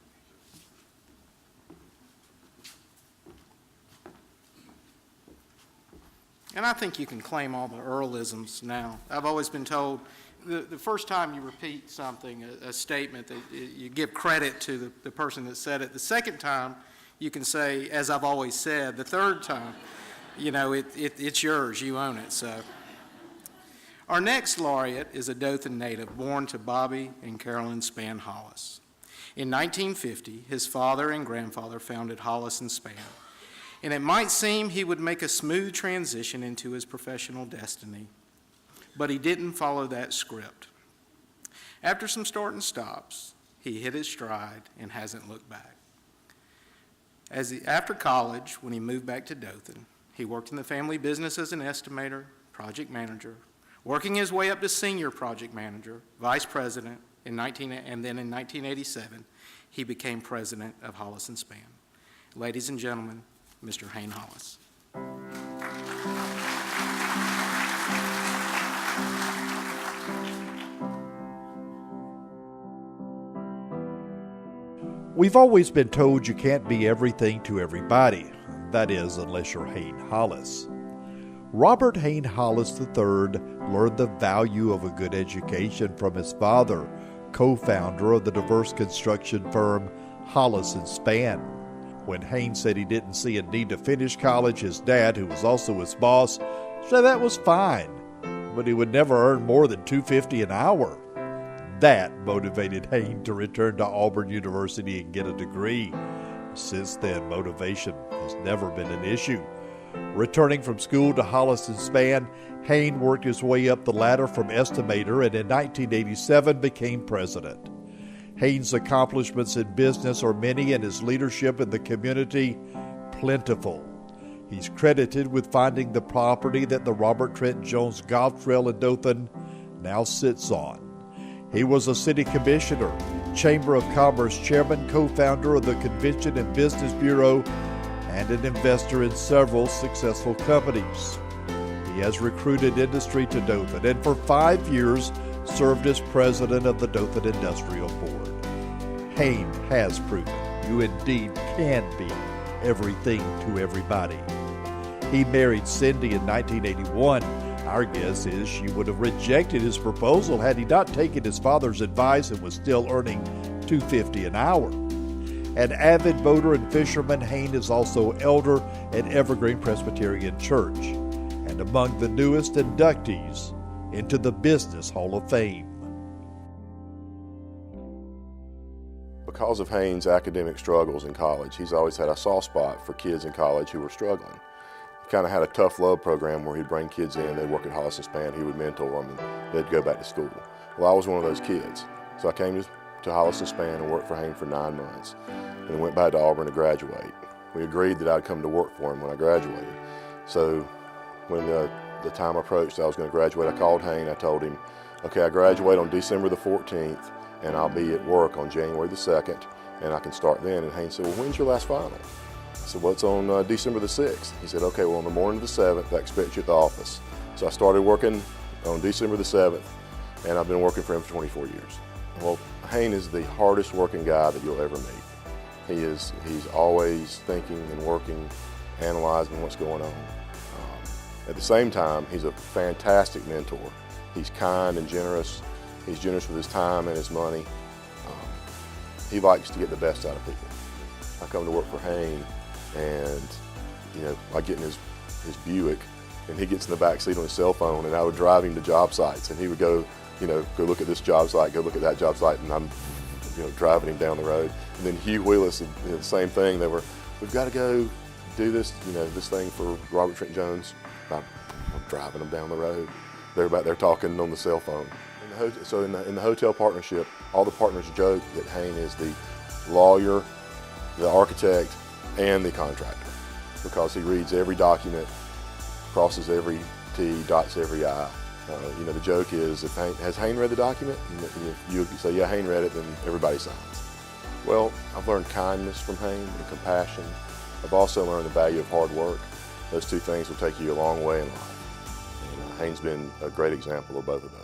And I think you can claim all the Earlisms now. I've always been told the first time you repeat something, a statement, that you give credit to the person that said it. The second time, you can say, as I've always said. The third time, it's yours. You own it. So, our next laureate is a Dothan native born to Bobby and Carolyn Spann Hollis. In 1950, his father and grandfather founded Hollis and Spann. And it might seem he would make a smooth transition into his professional destiny, but he didn't follow that script. After some start and stops, he hit his stride and hasn't looked back. After college, when he moved back to Dothan, he worked in the family business as an estimator, project manager, working his way up to senior project manager, vice president, and then in 1987, he became president of Hollis and Spann. Ladies and gentlemen, Mr. Hayne Hollis. We've always been told you can't be everything to everybody. That is, unless you're Hayne Hollis. Robert Hayne Hollis III learned the value of a good education from his father, co-founder of the diverse construction firm Hollis and Spann. When Hayne said he didn't see a need to finish college, his dad, who was also his boss, said that was fine, but he would never earn more than $2.50 an hour. That motivated Hayne to return to Auburn University and get a degree. Since then, motivation has never been an issue. Returning from school to Hollis and Spann, Hayne worked his way up the ladder from estimator and in 1987 became president. Hayne's accomplishments in business are many and his leadership in the community plentiful. He's credited with finding the property that the Robert Trent Jones Golf Trail in Dothan now sits on. He was a city commissioner, Chamber of Commerce chairman, co-founder of the Convention and Business Bureau, and an investor in several successful companies. He has recruited industry to Dothan and for 5 years served as president of the Dothan Industrial Board. Hayne has proven you indeed can be everything to everybody. He married Cindy in 1981. Our guess is she would have rejected his proposal had he not taken his father's advice and was still earning $2.50 an hour. An avid boater and fisherman, Hayne is also elder at Evergreen Presbyterian Church and among the newest inductees into the Business Hall of Fame. Because of Hayne's academic struggles in college, he's always had a soft spot for kids in college who were struggling. He kind of had a tough love program where he'd bring kids in, they'd work at Hollis and Spann, he would mentor them, and they'd go back to school. Well, I was one of those kids. So I came to Hollis and Spann and worked for Hayne for 9 months, and went back to Auburn to graduate. We agreed that I'd come to work for him when I graduated. So when the time approached I was going to graduate, I called Hayne, I told him, okay, I graduate on December the 14th, and I'll be at work on January the 2nd, and I can start then. And Hayne said, well, when's your last final? I said, well, it's on December the 6th. He said, okay, well, on the morning of the 7th, I expect you at the office. So I started working on December the 7th, and I've been working for him for 24 years. Well, Hayne is the hardest working guy that you'll ever meet. He's always thinking and working, analyzing what's going on. At the same time, he's a fantastic mentor. He's kind and generous. He's generous with his time and his money. He likes to get the best out of people. I come to work for Hayne, and I get in his Buick, and he gets in the back seat on his cell phone, and I would drive him to job sites, and he would go, go look at this job site, go look at that job site, and I'm, driving him down the road. And then Hugh Wheelis, the same thing. We've got to go do this, this thing for Robert Trent Jones. I'm driving them down the road. They're back there talking on the cell phone. In the hotel partnership, all the partners joke that Hayne is the lawyer, the architect, and the contractor, because he reads every document, crosses every T, dots every I. The joke is, has Hayne read the document? And if you say, yeah, Hayne read it, then everybody signs. Well, I've learned kindness from Hayne and compassion. I've also learned the value of hard work. Those two things will take you a long way in life. And Hayne's been a great example of both of those.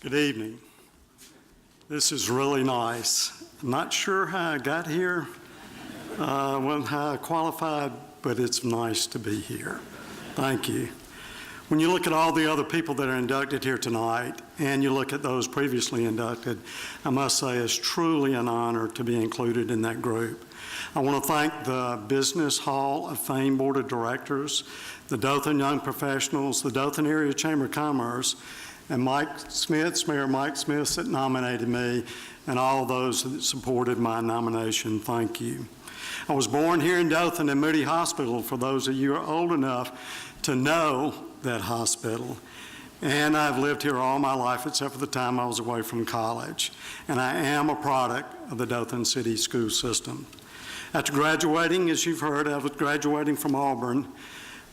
Good evening. This is really nice. I'm not sure how I got here, how I qualified, but it's nice to be here. Thank you. When you look at all the other people that are inducted here tonight, and you look at those previously inducted, I must say it's truly an honor to be included in that group. I want to thank the Business Hall of Fame Board of Directors, the Dothan Young Professionals, the Dothan Area Chamber of Commerce, and Mayor Mike Smith that nominated me, and all those that supported my nomination. Thank you. I was born here in Dothan at Moody Hospital, for those of you who are old enough to know that hospital. And I've lived here all my life except for the time I was away from college. And I am a product of the Dothan City School System. After graduating, as you've heard, I was graduating from Auburn.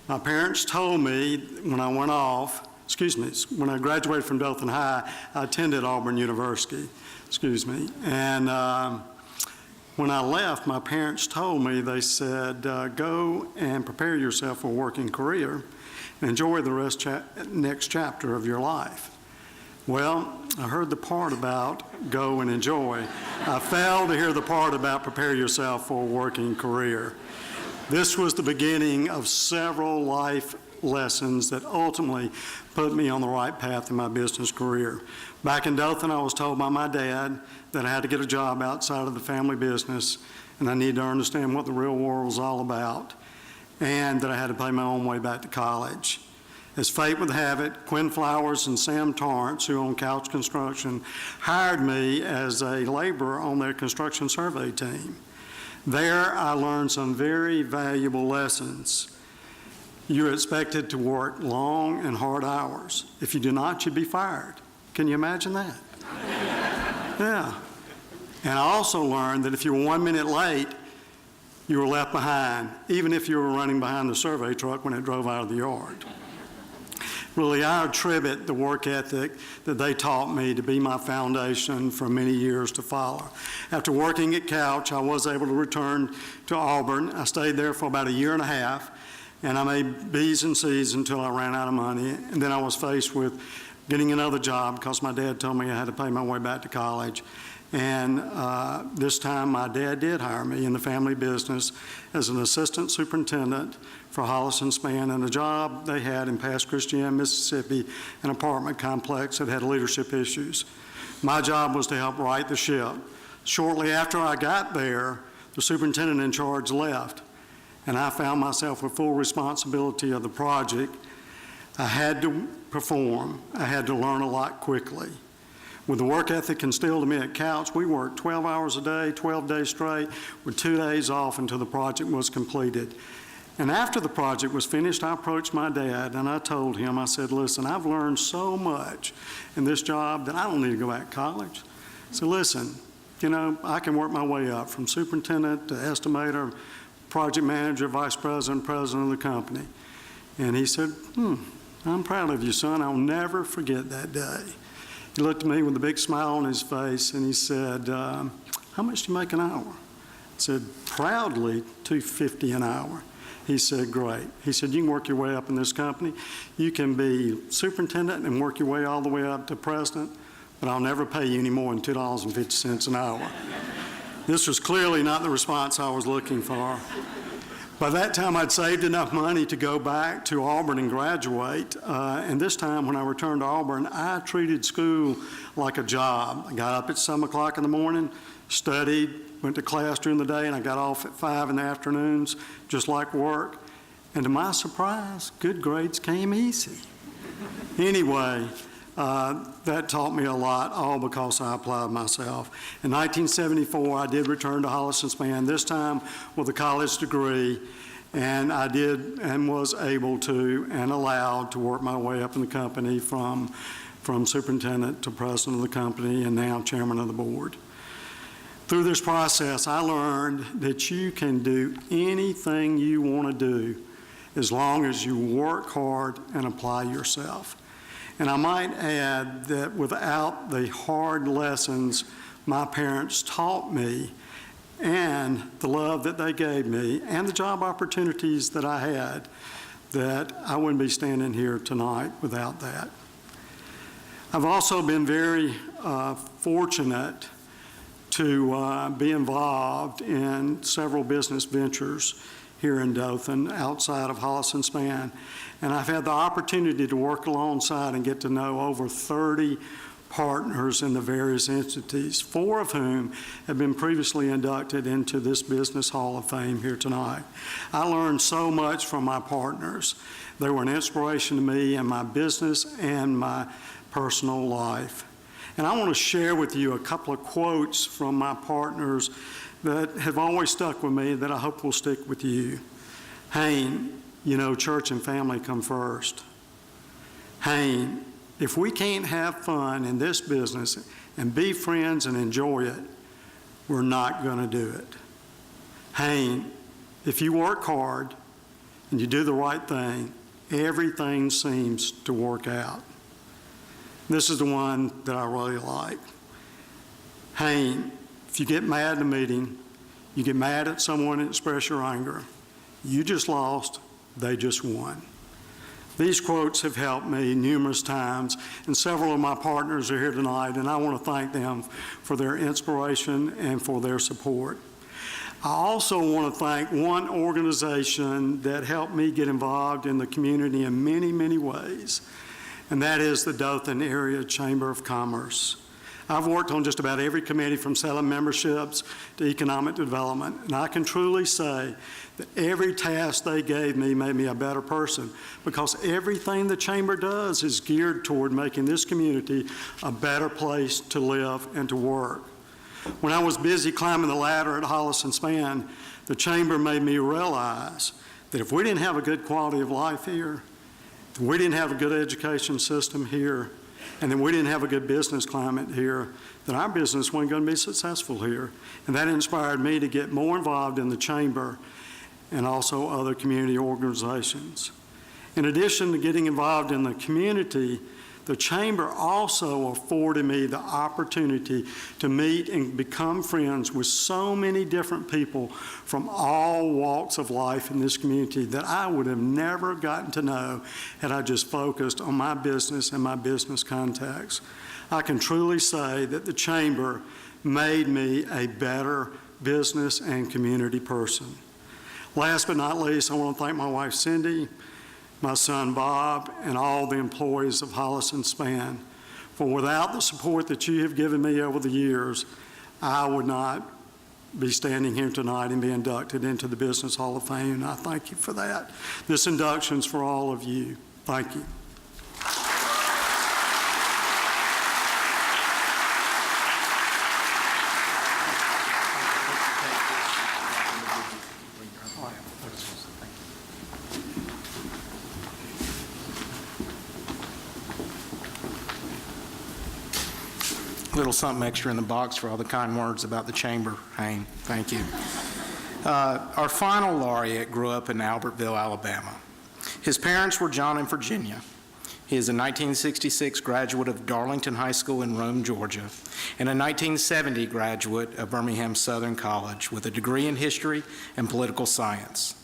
My parents told me when I graduated from Dothan High, I attended Auburn University, And when I left, my parents told me, they said, go and prepare yourself for a working career. and enjoy the next chapter of your life. Well, I heard the part about go and enjoy. I failed to hear the part about prepare yourself for a working career. This was the beginning of several life lessons that ultimately put me on the right path in my business career. Back in Dothan, I was told by my dad that I had to get a job outside of the family business, and I needed to understand what the real world was all about, and that I had to pay my own way back to college. As fate would have it, Quinn Flowers and Sam Torrance, who own Couch Construction, hired me as a laborer on their construction survey team. There, I learned some very valuable lessons. You're expected to work long and hard hours. If you do not, you'd be fired. Can you imagine that? Yeah. And I also learned that if you were 1 minute late, you were left behind, even if you were running behind the survey truck when it drove out of the yard. Really, I attribute the work ethic that they taught me to be my foundation for many years to follow. After working at Couch, I was able to return to Auburn. I stayed there for about 1.5 years, and I made B's and C's until I ran out of money. And then I was faced with getting another job because my dad told me I had to pay my way back to college. And this time my dad did hire me in the family business as an assistant superintendent for Hollis & Spann, and a job they had in Pass Christian, Mississippi, an apartment complex that had leadership issues. My job was to help right the ship. Shortly after I got there, the superintendent in charge left, and I found myself with full responsibility of the project. I had to perform. I had to learn a lot quickly. With the work ethic instilled in me at Couch, we worked 12 hours a day, 12 days straight, with 2 days off until the project was completed. And after the project was finished, I approached my dad and I told him, I said, listen, I've learned so much in this job that I don't need to go back to college. So listen, you know, I can work my way up from superintendent to estimator, project manager, vice president, president of the company. And he said, I'm proud of you, son. I'll never forget that day. He looked at me with a big smile on his face and he said, how much do you make an hour? I said, proudly $2.50 an hour. He said, great. He said, you can work your way up in this company. You can be superintendent and work your way all the way up to president, but I'll never pay you any more than $2.50 an hour. This was clearly not the response I was looking for. By that time, I'd saved enough money to go back to Auburn and graduate. And this time, when I returned to Auburn, I treated school like a job. I got up at 7 o'clock in the morning, studied, went to class during the day, and I got off at 5 in the afternoons, just like work. And to my surprise, good grades came easy. Anyway, that taught me a lot, all because I applied myself. In 1974, I did return to Hollis & Spann, this time with a college degree, and I did and was able to and allowed to work my way up in the company from superintendent to president of the company and now chairman of the board. Through this process, I learned that you can do anything you want to do as long as you work hard and apply yourself. And I might add that without the hard lessons my parents taught me and the love that they gave me and the job opportunities that I had, that I wouldn't be standing here tonight without that. I've also been very fortunate to be involved in several business ventures here in Dothan outside of Hollis & Spann. And I've had the opportunity to work alongside and get to know over 30 partners in the various entities, 4 of whom have been previously inducted into this Business Hall of Fame here tonight. I learned so much from my partners. They were an inspiration to me in my business and my personal life. And I want to share with you a couple of quotes from my partners that have always stuck with me that I hope will stick with you. Hayne, you know, church and family come first. Hayne, if we can't have fun in this business and be friends and enjoy it, we're not going to do it. Hayne, if you work hard and you do the right thing, everything seems to work out. This is the one that I really like. Hayne, if you get mad in a meeting, you get mad at someone and express your anger. You just lost, they just won. These quotes have helped me numerous times, and several of my partners are here tonight, and I want to thank them for their inspiration and for their support. I also want to thank one organization that helped me get involved in the community in many, many ways, and that is the Dothan Area Chamber of Commerce. I've worked on just about every committee from selling memberships to economic development, and I can truly say that every task they gave me made me a better person, because everything the Chamber does is geared toward making this community a better place to live and to work. When I was busy climbing the ladder at Hollis and Spann, the Chamber made me realize that if we didn't have a good quality of life here, if we didn't have a good education system here, and then we didn't have a good business climate here, then our business wasn't going to be successful here. And that inspired me to get more involved in the Chamber and also other community organizations. In addition to getting involved in the community, the Chamber also afforded me the opportunity to meet and become friends with so many different people from all walks of life in this community that I would have never gotten to know had I just focused on my business and my business contacts. I can truly say that the Chamber made me a better business and community person. Last but not least, I want to thank my wife Cindy, my son Bob, and all the employees of Hollis and Spann. For without the support that you have given me over the years, I would not be standing here tonight and be inducted into the Business Hall of Fame, and I thank you for that. This induction's for all of you. Thank you. Little something extra in the box for all the kind words about the Chamber, Hayne. Thank you. Our final laureate grew up in Albertville, Alabama. His parents were John and Virginia. He is a 1966 graduate of Darlington High School in Rome, Georgia, and a 1970 graduate of Birmingham Southern College with a degree in history and political science.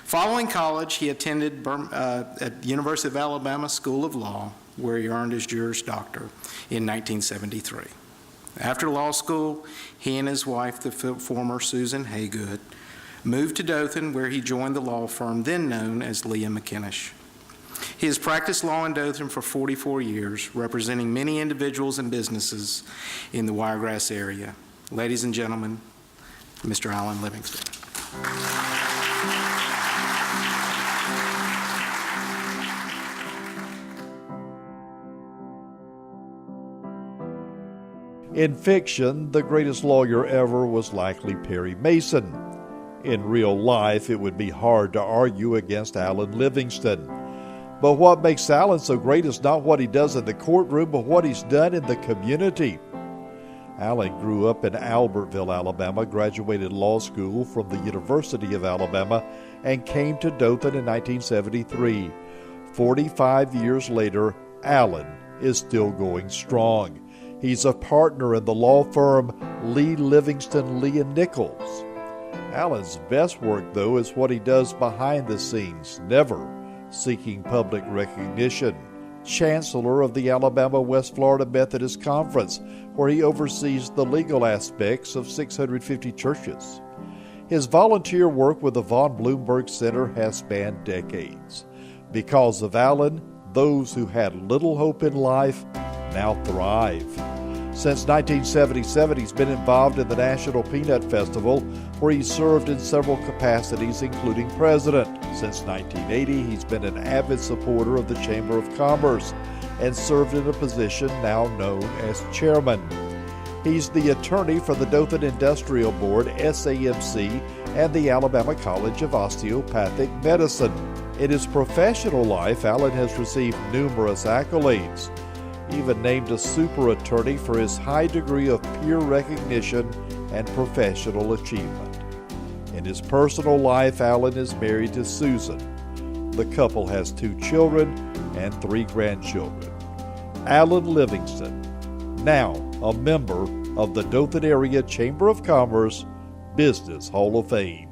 Following college, he attended at the University of Alabama School of Law, where he earned his Juris Doctor in 1973. After law school, he and his wife, the former Susan Haygood, moved to Dothan, where he joined the law firm then known as Leah McKinnish. He has practiced law in Dothan for 44 years, representing many individuals and businesses in the Wiregrass area. Ladies and gentlemen, Mr. Alan Livingston. In fiction, the greatest lawyer ever was likely Perry Mason. In real life, it would be hard to argue against Alan Livingston. But what makes Alan so great is not what he does in the courtroom, but what he's done in the community. Alan grew up in Albertville, Alabama, graduated law school from the University of Alabama, and came to Dothan in 1973. 45 years later, Alan is still going strong. He's a partner in the law firm Lee Livingston, Lee & Nichols. Alan's best work, though, is what he does behind the scenes, never seeking public recognition. Chancellor of the Alabama West Florida Methodist Conference, where he oversees the legal aspects of 650 churches. His volunteer work with the Von Bloomberg Center has spanned decades. Because of Alan, those who had little hope in life now thrive. Since 1977, he's been involved in the National Peanut Festival, where he served in several capacities, including president. Since 1980, he's been an avid supporter of the Chamber of Commerce and served in a position now known as chairman. He's the attorney for the Dothan Industrial Board, SAMC, and the Alabama College of Osteopathic Medicine. In his professional life, Alan has received numerous accolades, even named a super attorney for his high degree of peer recognition and professional achievement. In his personal life, Alan is married to Susan. The couple has 2 children and 3 grandchildren. Alan Livingston, now a member of the Dothan Area Chamber of Commerce Business Hall of Fame.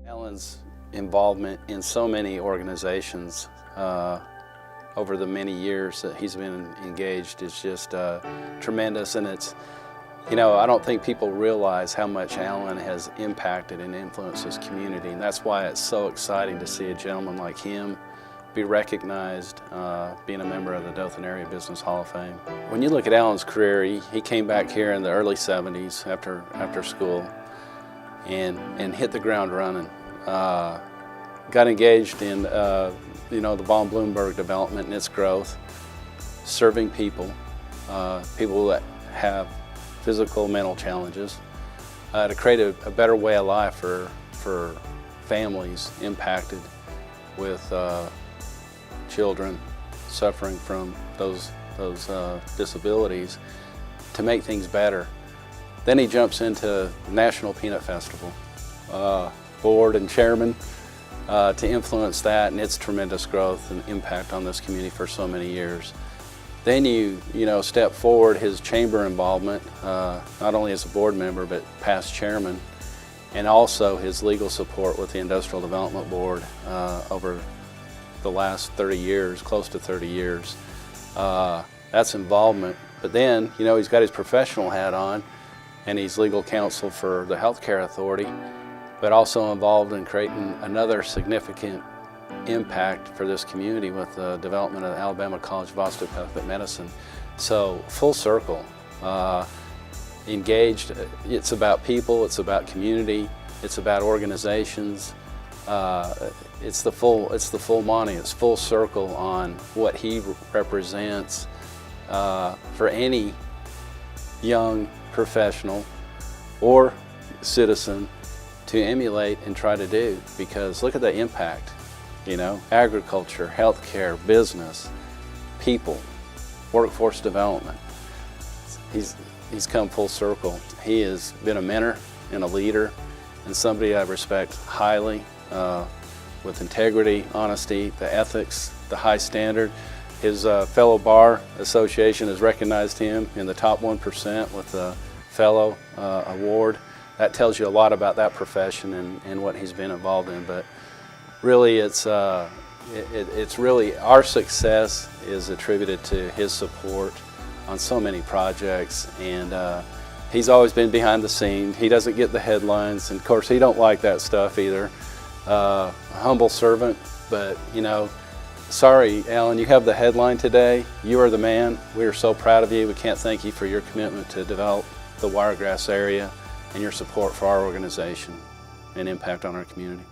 Alan's involvement in so many organizations over the many years that he's been engaged is just tremendous. And it's, you know, I don't think people realize how much Alan has impacted and influenced his community, and that's why it's so exciting to see a gentleman like him be recognized, being a member of the Dothan Area Business Hall of Fame. When you look at Alan's career, he came back here in the early 70s after school and hit the ground running. Got engaged in you know, the Von Bloomberg development and its growth, serving people, people that have physical, mental challenges, to create a better way of life for families impacted with children suffering from those disabilities, to make things better. Then he jumps into National Peanut Festival, board and chairman, to influence that and its tremendous growth and impact on this community for so many years. Then you know, step forward his chamber involvement, not only as a board member but past chairman, and also his legal support with the Industrial Development Board over the last 30 years, close to 30 years. That's involvement. But then, you know, he's got his professional hat on, and he's legal counsel for the Healthcare Authority, but also involved in creating another significant impact for this community with the development of the Alabama College of Osteopathic Medicine. So full circle, engaged. It's about people, it's about community, it's about organizations. It's the full Monty. It's full circle on what he represents for any young professional or citizen to emulate and try to do, because look at the impact, you know, agriculture, healthcare, business, people, workforce development. He's come full circle. He has been a mentor and a leader and somebody I respect highly, with integrity, honesty, the ethics, the high standard. His fellow bar association has recognized him in the top 1% with the Fellow Award. That tells you a lot about that profession and what he's been involved in. But really, it's really our success is attributed to his support on so many projects, and he's always been behind the scene. He doesn't get the headlines, and of course he don't like that stuff either. A humble servant, but you know, sorry Alan, you have the headline today. You are the man. We are so proud of you. We can't thank you for your commitment to develop the Wiregrass area and your support for our organization and impact on our community.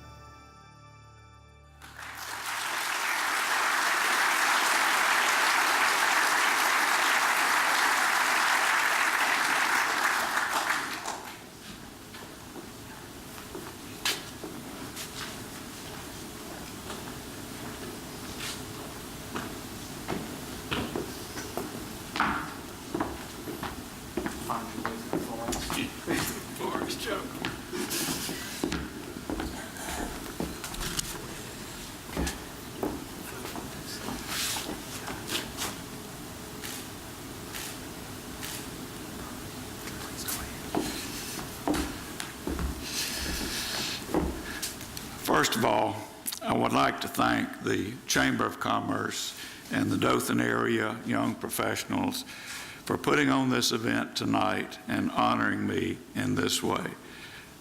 First of all, I would like to thank the Chamber of Commerce and the Dothan Area Young Professionals for putting on this event tonight and honoring me in this way.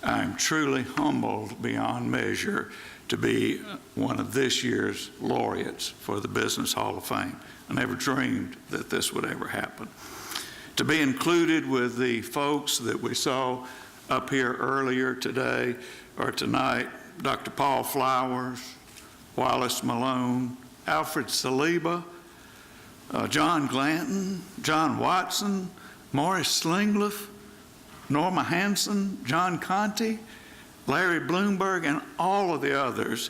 I am truly humbled beyond measure to be one of this year's laureates for the Business Hall of Fame. I never dreamed that this would ever happen. To be included with the folks that we saw up here earlier today or tonight, Dr. Paul Flowers, Wallace Malone, Alfred Saliba, John Glanton, John Watson, Morris Slingliff, Norma Hanson, John Conte, Larry Bloomberg, and all of the others.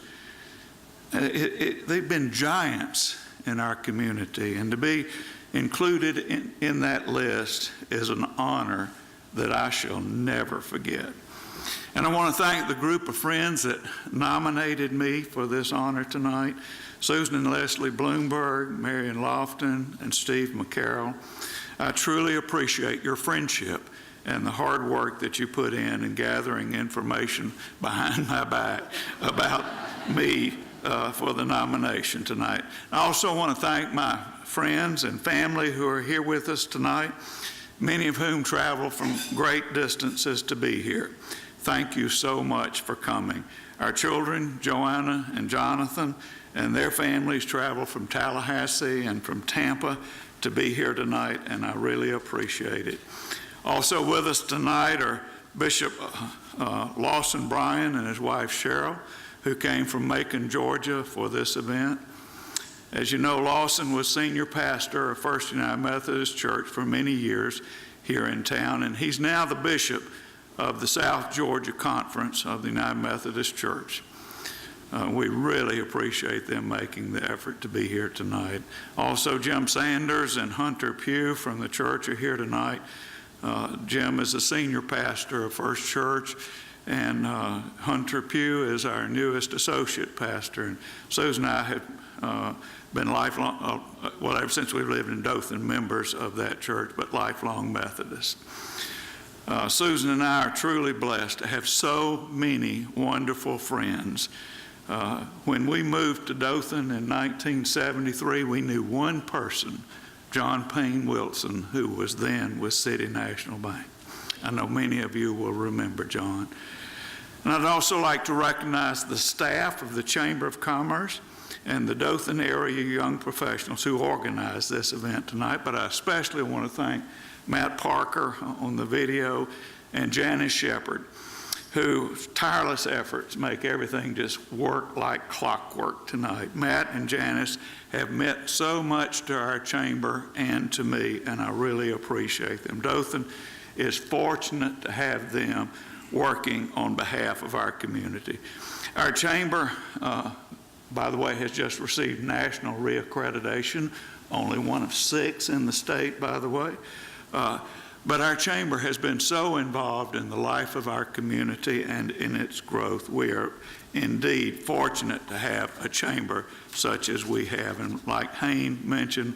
They've been giants in our community, and to be included in that list is an honor that I shall never forget. And I want to thank the group of friends that nominated me for this honor tonight: Susan and Leslie Bloomberg, Marion Lofton, and Steve McCarroll. I truly appreciate your friendship and the hard work that you put in gathering information behind my back about me for the nomination tonight. I also want to thank my friends and family who are here with us tonight, many of whom travel from great distances to be here. Thank you so much for coming. Our children, Joanna and Jonathan, and their families travel from Tallahassee and from Tampa to be here tonight, and I really appreciate it. Also with us tonight are Bishop Lawson Bryan and his wife Cheryl, who came from Macon, Georgia for this event. As you know, Lawson was senior pastor of First United Methodist Church for many years here in town, and he's now the bishop of the South Georgia Conference of the United Methodist Church. We really appreciate them making the effort to be here tonight. Also, Jim Sanders and Hunter Pugh from the church are here tonight. Jim is a senior pastor of First Church, and Hunter Pugh is our newest associate pastor. And Susan and I have been lifelong, well, ever since we've lived in Dothan, members of that church, but lifelong Methodists. Susan and I are truly blessed to have so many wonderful friends. When we moved to Dothan in 1973, we knew one person, John Payne Wilson, who was then with City National Bank. I know many of you will remember John. And I'd also like to recognize the staff of the Chamber of Commerce and the Dothan Area Young Professionals who organized this event tonight, but I especially want to thank Matt Parker on the video and Janice Shepard, whose tireless efforts make everything just work like clockwork tonight. Matt and Janice have meant so much to our chamber and to me, and I really appreciate them. Dothan is fortunate to have them working on behalf of our community. Our chamber, by the way, has just received national reaccreditation, only one of 6 in the state, by the way. But our chamber has been so involved in the life of our community and in its growth. We are indeed fortunate to have a chamber such as we have. And like Hayne mentioned,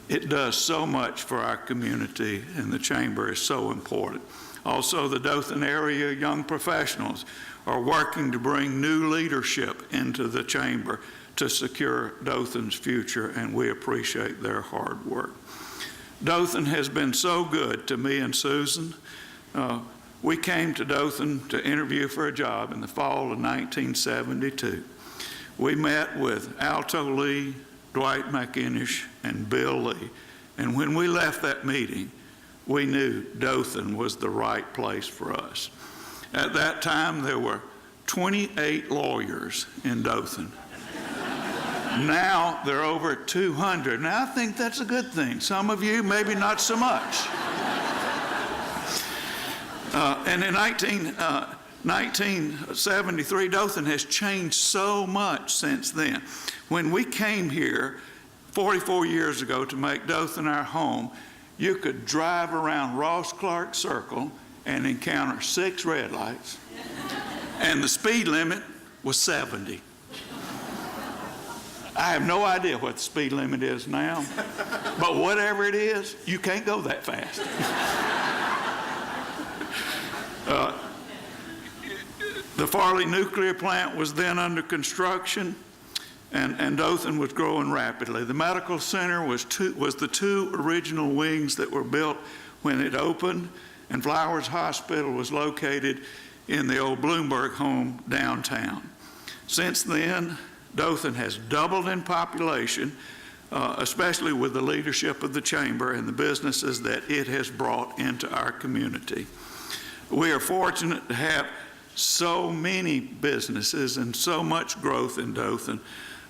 it does so much for our community, and the chamber is so important. Also, the Dothan Area Young Professionals are working to bring new leadership into the chamber to secure Dothan's future, and we appreciate their hard work. Dothan has been so good to me and Susan. We came to Dothan to interview for a job in the fall of 1972. We met with Alto Lee, Dwight McInish, and Bill Lee. And when we left that meeting, we knew Dothan was the right place for us. At that time, there were 28 lawyers in Dothan. Now there are over 200. Now I think that's a good thing. Some of you, maybe not so much. And in 1973, Dothan has changed so much since then. When we came here 44 years ago to make Dothan our home, you could drive around Ross Clark Circle and encounter 6 red lights, and the speed limit was 70. I have no idea what the speed limit is now, but whatever it is, you can't go that fast. The Farley nuclear plant was then under construction, and Dothan was growing rapidly. The medical center was the 2 original wings that were built when it opened, and Flowers Hospital was located in the old Bloomberg home downtown. Since then, Dothan has doubled in population, especially with the leadership of the chamber and the businesses that it has brought into our community. We are fortunate to have so many businesses and so much growth in Dothan,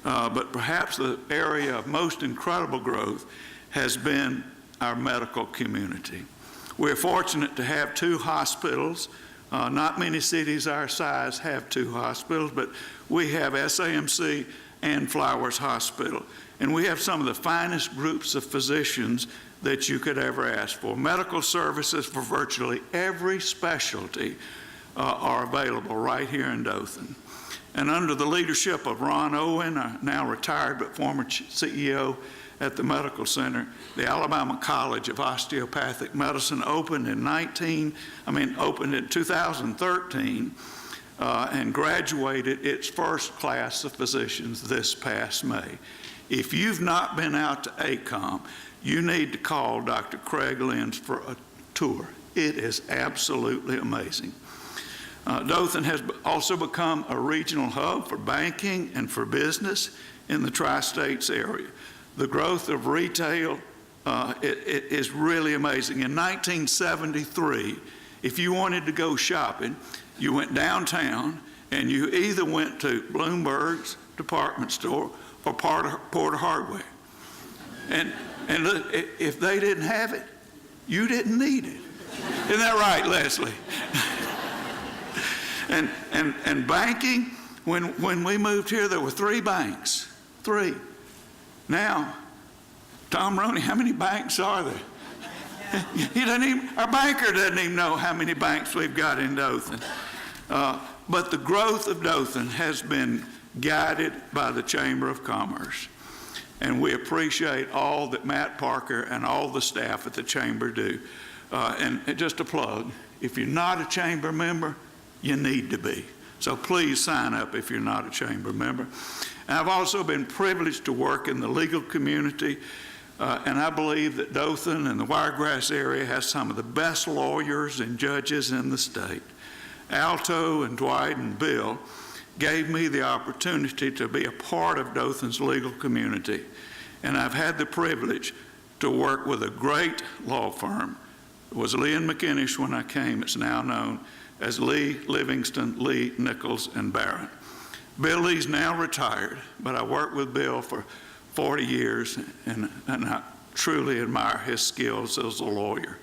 but perhaps the area of most incredible growth has been our medical community. We're fortunate to have 2 hospitals. Not many cities our size have 2 hospitals, but we have SAMC and Flowers Hospital. And we have some of the finest groups of physicians that you could ever ask for. Medical services for virtually every specialty are available right here in Dothan. And under the leadership of Ron Owen, now retired but former CEO, at the medical center. The Alabama College of Osteopathic Medicine opened in 2013 and graduated its first class of physicians this past May. If you've not been out to ACOM, you need to call Dr. Craig Lenz for a tour. It is absolutely amazing. Dothan has also become a regional hub for banking and for business in the tri-states area. The growth of retail it is really amazing. In 1973, if you wanted to go shopping, you went downtown and you either went to Bloomberg's department store or Porter Hardware. And look, if they didn't have it, you didn't need it. Isn't that right, Leslie? And banking, when we moved here, there were 3 banks. 3. Now, Tom Roney, how many banks are there? Our banker doesn't even know how many banks we've got in Dothan. But the growth of Dothan has been guided by the Chamber of Commerce. And we appreciate all that Matt Parker and all the staff at the Chamber do. And just a plug, if you're not a Chamber member, you need to be. So please sign up if you're not a Chamber member. And I've also been privileged to work in the legal community, and I believe that Dothan and the Wiregrass area has some of the best lawyers and judges in the state. Alto and Dwight and Bill gave me the opportunity to be a part of Dothan's legal community, and I've had the privilege to work with a great law firm. It was Lee and McInnish when I came. It's now known as Lee, Livingston, Lee, Nichols, and Barron. Bill Lee's now retired, but I worked with Bill for 40 years, and I truly admire his skills as a lawyer.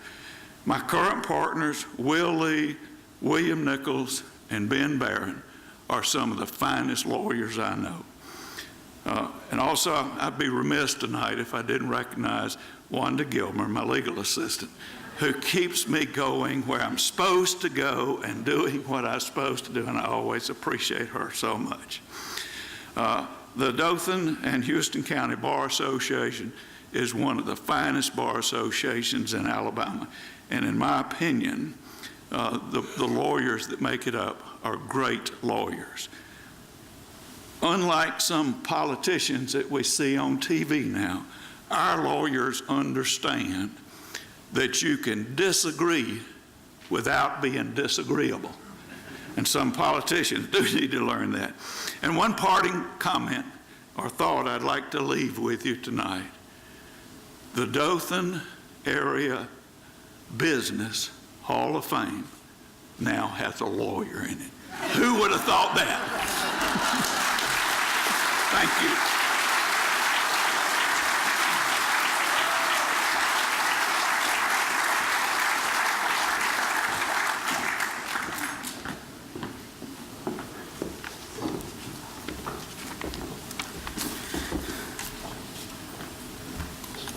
My current partners, Will Lee, William Nichols, and Ben Barron, are some of the finest lawyers I know. And also, I'd be remiss tonight if I didn't recognize Wanda Gilmer, my legal assistant, who keeps me going where I'm supposed to go and doing what I'm supposed to do, and I always appreciate her so much. The Dothan and Houston County Bar Association is one of the finest bar associations in Alabama, and in my opinion, the lawyers that make it up are great lawyers. Unlike some politicians that we see on TV now, our lawyers understand that you can disagree without being disagreeable. And some politicians do need to learn that. And one parting comment or thought I'd like to leave with you tonight. The Dothan Area Business Hall of Fame now has a lawyer in it. Who would have thought that? Thank you.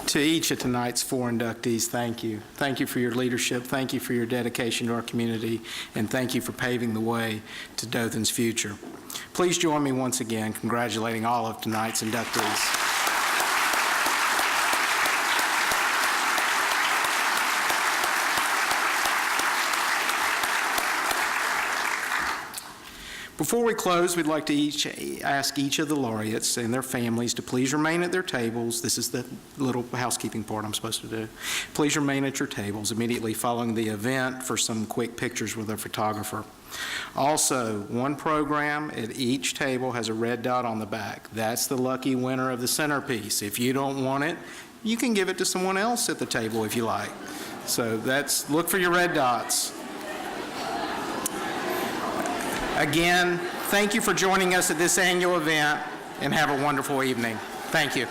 To each of tonight's 4 inductees, thank you. Thank you for your leadership. Thank you for your dedication to our community. And thank you for paving the way to Dothan's future. Please join me once again congratulating all of tonight's inductees. Before we close, we'd like to ask each of the laureates and their families to please remain at their tables. This is the little housekeeping part I'm supposed to do. Please remain at your tables immediately following the event for some quick pictures with a photographer. Also, one program at each table has a red dot on the back. That's the lucky winner of the centerpiece. If you don't want it, you can give it to someone else at the table if you like. So look for your red dots. Again, thank you for joining us at this annual event, and have a wonderful evening. Thank you.